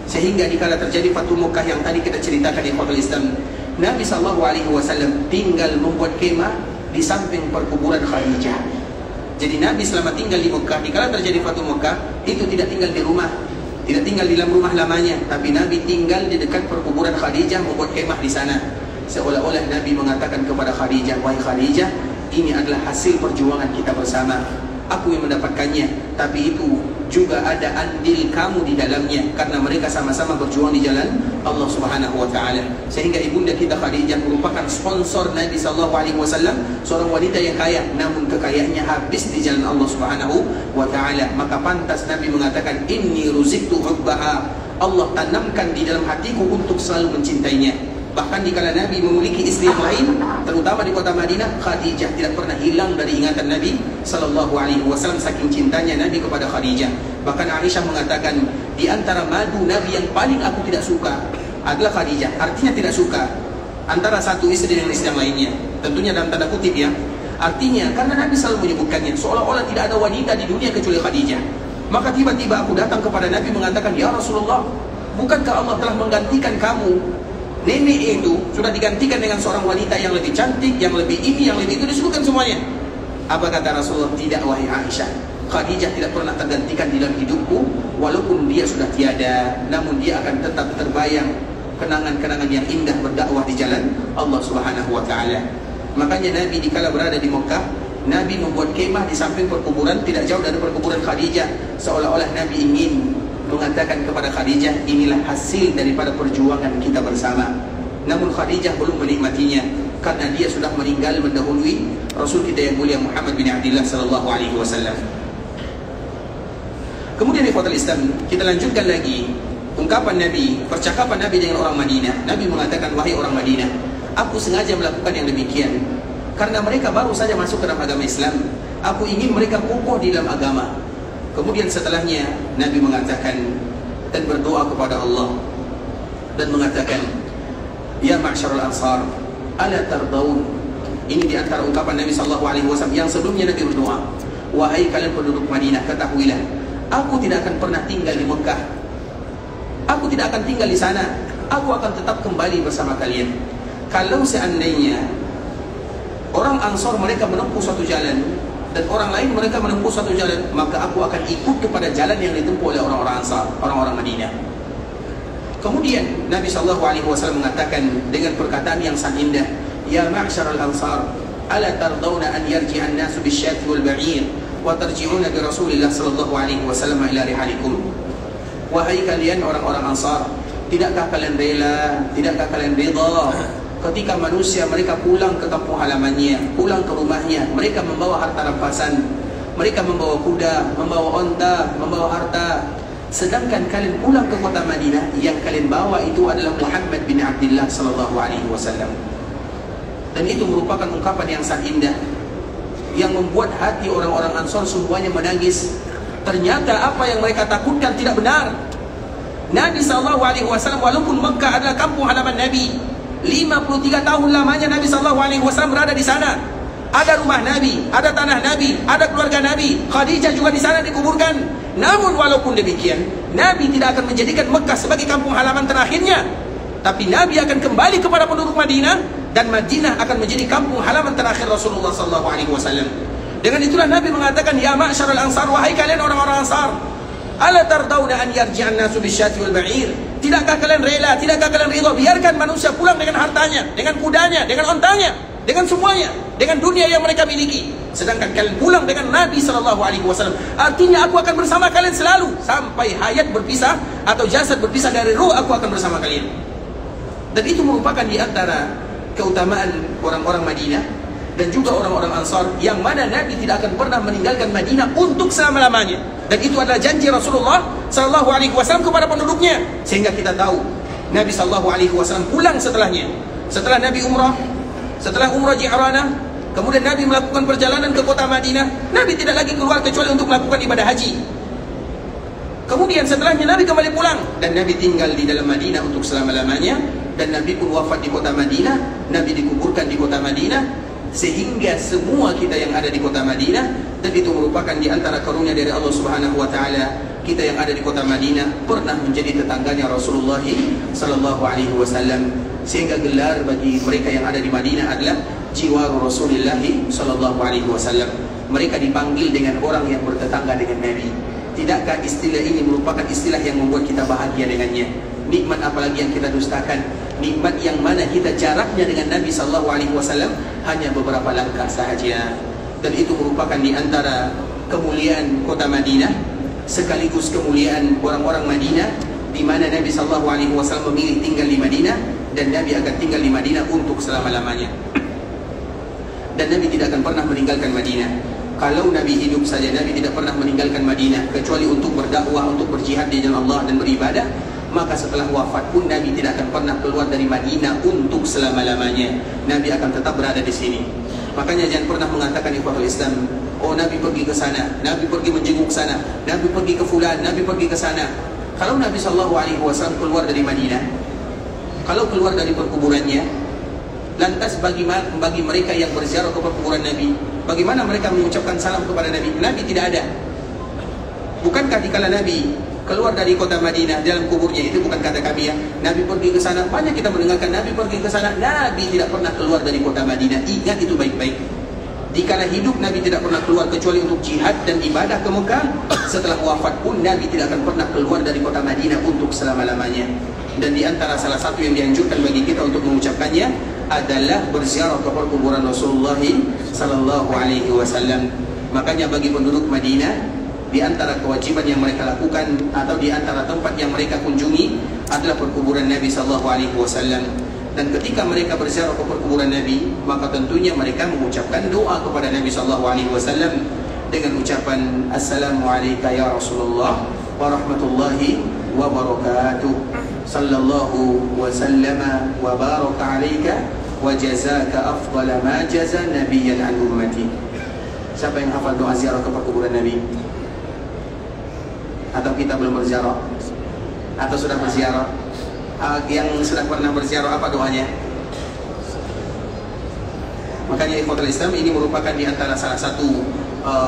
Sehingga dikala terjadi Fatu Makkah yang tadi kita ceritakan ikhwatul Islam, Nabi SAW tinggal membuat kemah di samping perkuburan Khadijah. Jadi Nabi selama tinggal di Mekah, dikala terjadi Fatu Mekah, itu tidak tinggal di rumah, tidak tinggal di dalam rumah lamanya, tapi Nabi tinggal di dekat perkuburan Khadijah, membuat kemah di sana. Seolah-olah Nabi mengatakan kepada Khadijah, wahai Khadijah, ini adalah hasil perjuangan kita bersama. Aku yang mendapatkannya, tapi itu juga ada andil kamu di dalamnya, karena mereka sama-sama berjuang di jalan Allah Subhanahu wa taala. Sehingga ibunda kita Khadijah merupakan sponsor Nabi SAW, seorang wanita yang kaya, namun kekayaannya habis di jalan Allah Subhanahu wa taala. Maka pantas Nabi mengatakan, inni ruziktu hubbaha. Allah tanamkan di dalam hatiku untuk selalu mencintainya. Bahkan dikala Nabi memiliki istri yang lain, terutama di kota Madinah, Khadijah tidak pernah hilang dari ingatan Nabi SAW, saking cintanya Nabi kepada Khadijah. Bahkan Aisyah mengatakan, di antara madu Nabi yang paling aku tidak suka adalah Khadijah. Artinya tidak suka antara satu istri dengan istri yang lainnya. Tentunya dalam tanda kutip ya. Artinya karena Nabi selalu menyebutkannya, seolah-olah tidak ada wanita di dunia kecuali Khadijah. Maka tiba-tiba aku datang kepada Nabi mengatakan, ya Rasulullah, bukankah Allah telah menggantikan kamu? Nenek itu sudah digantikan dengan seorang wanita yang lebih cantik, yang lebih ini, yang lebih itu, disebutkan semuanya. Apa kata Rasulullah? Tidak wahai Aisyah, Khadijah tidak pernah tergantikan di dalam hidupku. Walaupun dia sudah tiada, namun dia akan tetap terbayang kenangan-kenangan yang indah berdakwah di jalan Allah Subhanahu wa taala. Makanya Nabi dikala berada di Mekah, Nabi membuat kemah di samping perkuburan, tidak jauh dari perkuburan Khadijah. Seolah-olah Nabi ingin mengatakan kepada Khadijah, inilah hasil daripada perjuangan kita bersama. Namun Khadijah belum menikmatinya, karena dia sudah meninggal mendahului Rasul kita yang mulia Muhammad bin Abdullah sallallahu alaihi wasallam. Kemudian ikhwatul Islam, kita lanjutkan lagi ungkapan Nabi, percakapan Nabi dengan orang Madinah. Nabi mengatakan, wahai orang Madinah, aku sengaja melakukan yang demikian karena mereka baru saja masuk ke dalam agama Islam. Aku ingin mereka kokoh di dalam agama. Kemudian setelahnya Nabi mengatakan dan berdoa kepada Allah dan mengatakan, ya ma'syarul ansar, ala tardaun. Ini di antara ungkapan Nabi SAW yang sebelumnya Nabi berdoa, wahai kalian penduduk Madinah, ketahuilah, aku tidak akan pernah tinggal di Mekah. Aku tidak akan tinggal di sana. Aku akan tetap kembali bersama kalian. Kalau seandainya orang Ansar mereka menempuh suatu jalan dan orang lain mereka menempuh suatu jalan, maka aku akan ikut kepada jalan yang ditempuh oleh orang-orang Ansar, orang-orang Madinah. Kemudian Nabi SAW mengatakan dengan perkataan yang sangat indah, ya ma'syaral ansar, ala tardawna an yarji'an nasu bisyati wal ba'ir wa tarji'una bi Rasulillah SAW ila rihalikum. Wahai kalian orang-orang Ansar, tidakkah kalian rela, tidakkah kalian rida ketika manusia mereka pulang ke kampung halamannya, pulang ke rumahnya, mereka membawa harta rampasan, mereka membawa kuda, membawa onta, membawa harta, sedangkan kalian pulang ke kota Madinah, yang kalian bawa itu adalah Muhammad bin Abdullah sallallahu alaihi wasallam. Dan itu merupakan ungkapan yang sangat indah yang membuat hati orang-orang Ansar semuanya menangis. Ternyata apa yang mereka takutkan tidak benar. Nabi SAW, walaupun Mekah adalah kampung halaman Nabi, 53 tahun lamanya Nabi SAW berada di sana. Ada rumah Nabi, ada tanah Nabi, ada keluarga Nabi, Khadijah juga di sana dikuburkan. Namun walaupun demikian, Nabi tidak akan menjadikan Mekah sebagai kampung halaman terakhirnya, tapi Nabi akan kembali kepada penduduk Madinah, dan Madinah akan menjadi kampung halaman terakhir Rasulullah SAW. Dengan itulah Nabi mengatakan, ya ma'syarul ansar, wahai kalian orang-orang Ansar, ala tardawna an yarji'an nasu bisyati wal ba'ir. Tidakkah kalian rela, tidakkah kalian ridha biarkan manusia pulang dengan hartanya, dengan kudanya, dengan ontanya, dengan semuanya, dengan dunia yang mereka miliki, sedangkan kalian pulang dengan Nabi SAW. Artinya aku akan bersama kalian selalu sampai hayat berpisah atau jasad berpisah dari ruh, aku akan bersama kalian. Dan itu merupakan di antara keutamaan orang-orang Madinah dan juga orang-orang Ansar, yang mana Nabi tidak akan pernah meninggalkan Madinah untuk selama-lamanya. Dan itu adalah janji Rasulullah SAW kepada penduduknya. Sehingga kita tahu Nabi SAW pulang setelahnya. Setelah Nabi umrah, setelah umrah Ji'ranah, kemudian Nabi melakukan perjalanan ke kota Madinah. Nabi tidak lagi keluar kecuali untuk melakukan ibadah haji. Kemudian setelahnya Nabi kembali pulang, dan Nabi tinggal di dalam Madinah untuk selama-lamanya. Dan Nabi pun wafat di kota Madinah, Nabi dikuburkan di kota Madinah, sehingga semua kita yang ada di kota Madinah, dan itu merupakan di antara karunia dari Allah Subhanahu wa taala, kita yang ada di kota Madinah pernah menjadi tetangganya Rasulullah sallallahu alaihi wasallam, sehingga gelar bagi mereka yang ada di Madinah adalah jiwaru Rasulullah sallallahu alaihi wasallam. Mereka dipanggil dengan orang yang bertetangga dengan Nabi. Tidakkah istilah ini merupakan istilah yang membuat kita bahagia dengannya? Nikmat apalagi yang kita dustakan? Nikmat yang mana kita jaraknya dengan Nabi SAW hanya beberapa langkah sahaja. Dan itu merupakan di antara kemuliaan kota Madinah, sekaligus kemuliaan orang-orang Madinah, di mana Nabi SAW memilih tinggal di Madinah, dan Nabi akan tinggal di Madinah untuk selama-lamanya. Dan Nabi tidak akan pernah meninggalkan Madinah. Kalau Nabi hidup saja, Nabi tidak pernah meninggalkan Madinah kecuali untuk berdakwah, untuk berjihad di jalan Allah dan beribadah. Maka setelah wafat pun Nabi tidak akan pernah keluar dari Madinah untuk selama-lamanya. Nabi akan tetap berada di sini. Makanya jangan pernah mengatakan ikhwatul Islam, oh Nabi pergi ke sana, Nabi pergi menjenguk sana, Nabi pergi ke fulan, Nabi pergi ke sana. Kalau Nabi SAW keluar dari Madinah, kalau keluar dari perkuburannya, lantas bagi mereka yang berziarah ke perkuburan Nabi, bagaimana mereka mengucapkan salam kepada Nabi? Nabi tidak ada. Bukankah dikala Nabi keluar dari kota Madinah dalam kuburnya, itu bukan kata kami ya, Nabi pergi ke sana, banyak kita mendengarkan Nabi pergi ke sana. Nabi tidak pernah keluar dari kota Madinah. Ingat itu baik-baik. Dikala hidup Nabi tidak pernah keluar kecuali untuk jihad dan ibadah ke Mekah. Setelah wafat pun Nabi tidak akan pernah keluar dari kota Madinah untuk selama-lamanya. Dan di antara salah satu yang dianjurkan bagi kita untuk mengucapkannya adalah berziarah ke perkuburan Rasulullah sallallahu alaihi wasallam. Makanya bagi penduduk Madinah, di antara kewajiban yang mereka lakukan atau di antara tempat yang mereka kunjungi adalah perkuburan Nabi sallallahu alaihi wasallam. Dan ketika mereka berziarah ke perkuburan Nabi, maka tentunya mereka mengucapkan doa kepada Nabi sallallahu alaihi wasallam dengan ucapan assalamu alayka ya Rasulullah wa rahmatullahi wa barakatuh, sallallahu wa sallama wa baraka alayka wa jazaka afdala ma jaza nabiyyan an ummati. Siapa yang hafal doa ziarah ke perkuburan Nabi? Atau kita belum berziarah? Atau sudah berziarah? Yang sudah pernah berziarah, apa doanya? Makanya ikhwatul Islam, ini merupakan di antara salah satu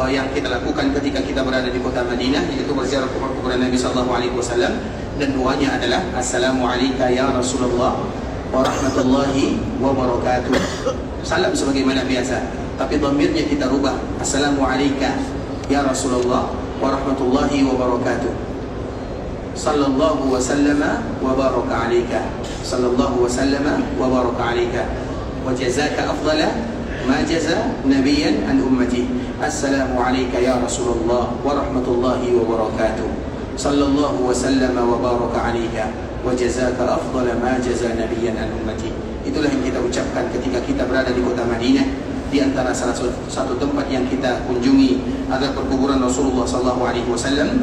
yang kita lakukan ketika kita berada di kota Madinah, yaitu berziarah ke perkuburan Nabi SAW. Dan doanya adalah Assalamualaikum ya Rasulullah wa rahmatullahi wa barakatuh. Salam sebagaimana biasa, tapi dhamirnya kita rubah, Assalamualaikum ya Rasulullah wa rahmatullahi wa barakatuh. Sallallahu wa sallama wa baraka alaika. Sallallahu wa sallama wa baraka alaika. Wa jazaka afdala ma jaza nabiyyan an ummati. Assalamu alayka ya Rasulullah wa rahmatullahi wa barakatuh. Sallallahu wa sallama wa baraka alaika. Wa jazaka afdala ma jaza nabiyyan an ummati. Itulah yang kita ucapkan ketika kita berada di kota Madinah, di antara salah satu tempat yang kita kunjungi adalah perkuburan Rasulullah SAW.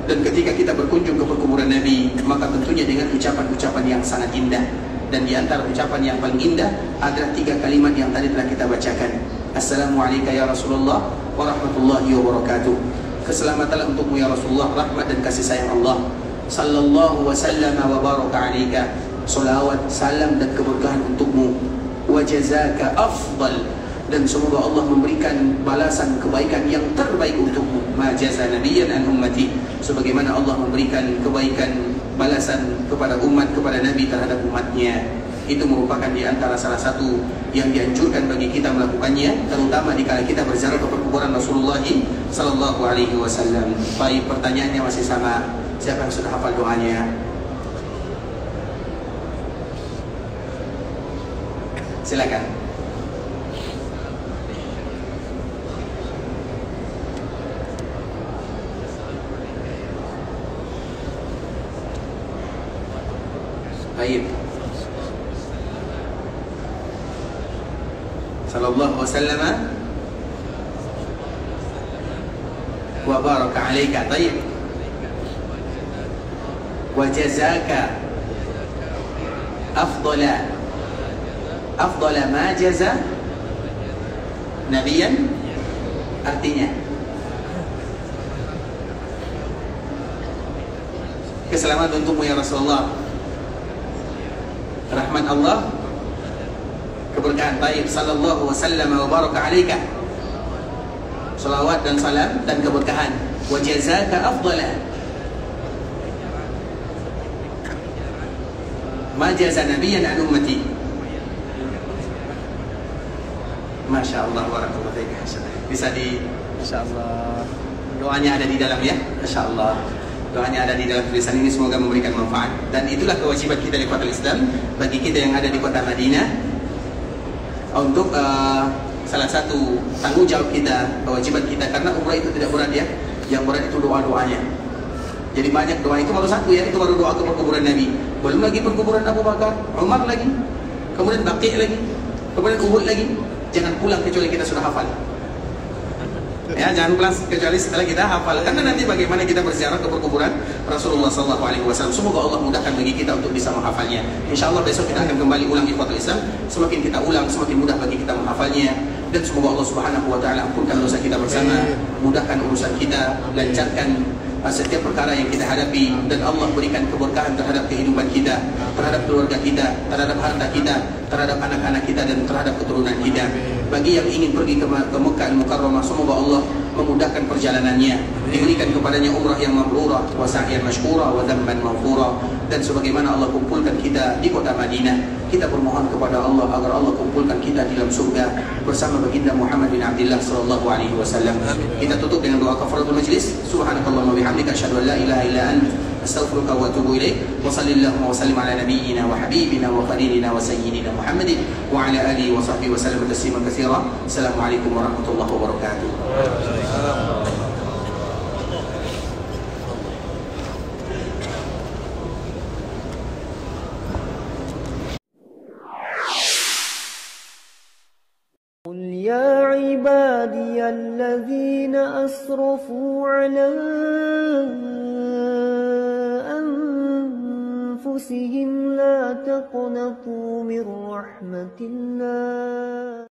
Dan ketika kita berkunjung ke perkuburan Nabi, maka tentunya dengan ucapan-ucapan yang sangat indah. Dan di antara ucapan yang paling indah adalah 3 kalimat yang tadi telah kita bacakan. Assalamualaikum ya Rasulullah wa rahmatullahi wa barakatuh. Keselamatanlah untukmu ya Rasulullah, rahmat dan kasih sayang Allah. Sallallahu wa sallama wa baraka alaika. Salawat, salam dan keberkahan untukmu. Wa jazaka afdal, dan semoga Allah memberikan balasan kebaikan yang terbaik untukmu. Ma jaza nabiyyan an ummati, sebagaimana Allah memberikan kebaikan balasan kepada umat, kepada Nabi terhadap umatnya. Itu merupakan di antara salah satu yang dianjurkan bagi kita melakukannya, terutama dikala kita berziarah ke perkuburan Rasulullah sallallahu alaihi wasallam. Baik, pertanyaannya masih sama. Siapa yang sudah hafal doanya? Silakan. Baik. Sallallahu wasallama wa baraka alaika. Baik. Wa jazaka afdala ma jaza nabiyyan, artinya keselamatan untukmu ya Rasulullah, rahmat Allah, keberkahan. Baik, sallallahu wasallam wa baraka alaika, salawat dan salam dan keberkahan. Wa jazaka afdala ma jaza nabiyyan an ummati. Masya Allah, barakallahu fiik. Bisa di, Masya Allah, doanya ada di dalam ya. Masya Allah, doanya ada di dalam tulisan ini, semoga memberikan manfaat. Dan itulah kewajiban kita di kota Islam, bagi kita yang ada di kota Madinah, untuk salah satu tanggung jawab kita, kewajiban kita. Karena umrah itu tidak berat ya, yang berat itu doa-doanya. Jadi banyak doa, itu baru satu ya, itu baru doa ke perkuburan Nabi. Belum lagi perkuburan Abu Bakar, Umar lagi, kemudian Baqi lagi, kemudian Uhud lagi. Jangan pulang kecuali kita sudah hafal. Ya, jangan pulang kecuali setelah kita hafal. Karena nanti bagaimana kita berziarah ke perkuburan Rasulullah SAW. Semoga Allah mudahkan bagi kita untuk bisa menghafalnya. Insya Allah besok kita akan kembali ulang ikhwatul Islam. Semakin kita ulang, semakin mudah bagi kita menghafalnya. Dan semoga Allah Subhanahu wa Ta'ala ampunkan dosa kita bersama, mudahkan urusan kita, lancarkan setiap perkara yang kita hadapi, dan Allah berikan keberkahan terhadap kehidupan kita, terhadap keluarga kita, terhadap harta kita, terhadap anak-anak kita, dan terhadap keturunan kita. Bagi yang ingin pergi ke Mekah Al-Mukarramah, semoga Allah memudahkan perjalanannya, diberikan kepadanya umrah yang mabrurah, wa sa'yan mashkura, wa dhanban maghfura. Dan sebagaimana Allah kumpulkan kita di kota Madinah, kita bermohon kepada Allah agar Allah kumpulkan kita di dalam surga bersama baginda Muhammad bin Abdullah sallallahu alaihi wasallam. Kita tutup dengan doa kafaratul majlis. Subhanakallahumma bihamdika asyhadu an la ilaha illa anta astaghfiruka wa atubu ilaik. Wa sallallahu wa sallim ala nabiyyina wa habibina wa khalilina wa sayyidina Muhammadin wa ala alihi wa sahbihi wa sallam tasliman katsira. Assalamualaikum warahmatullahi wabarakatuh. قل يا عبادي الذين أسرفوا على أنفسهم لا تقنطوا من رحمة الله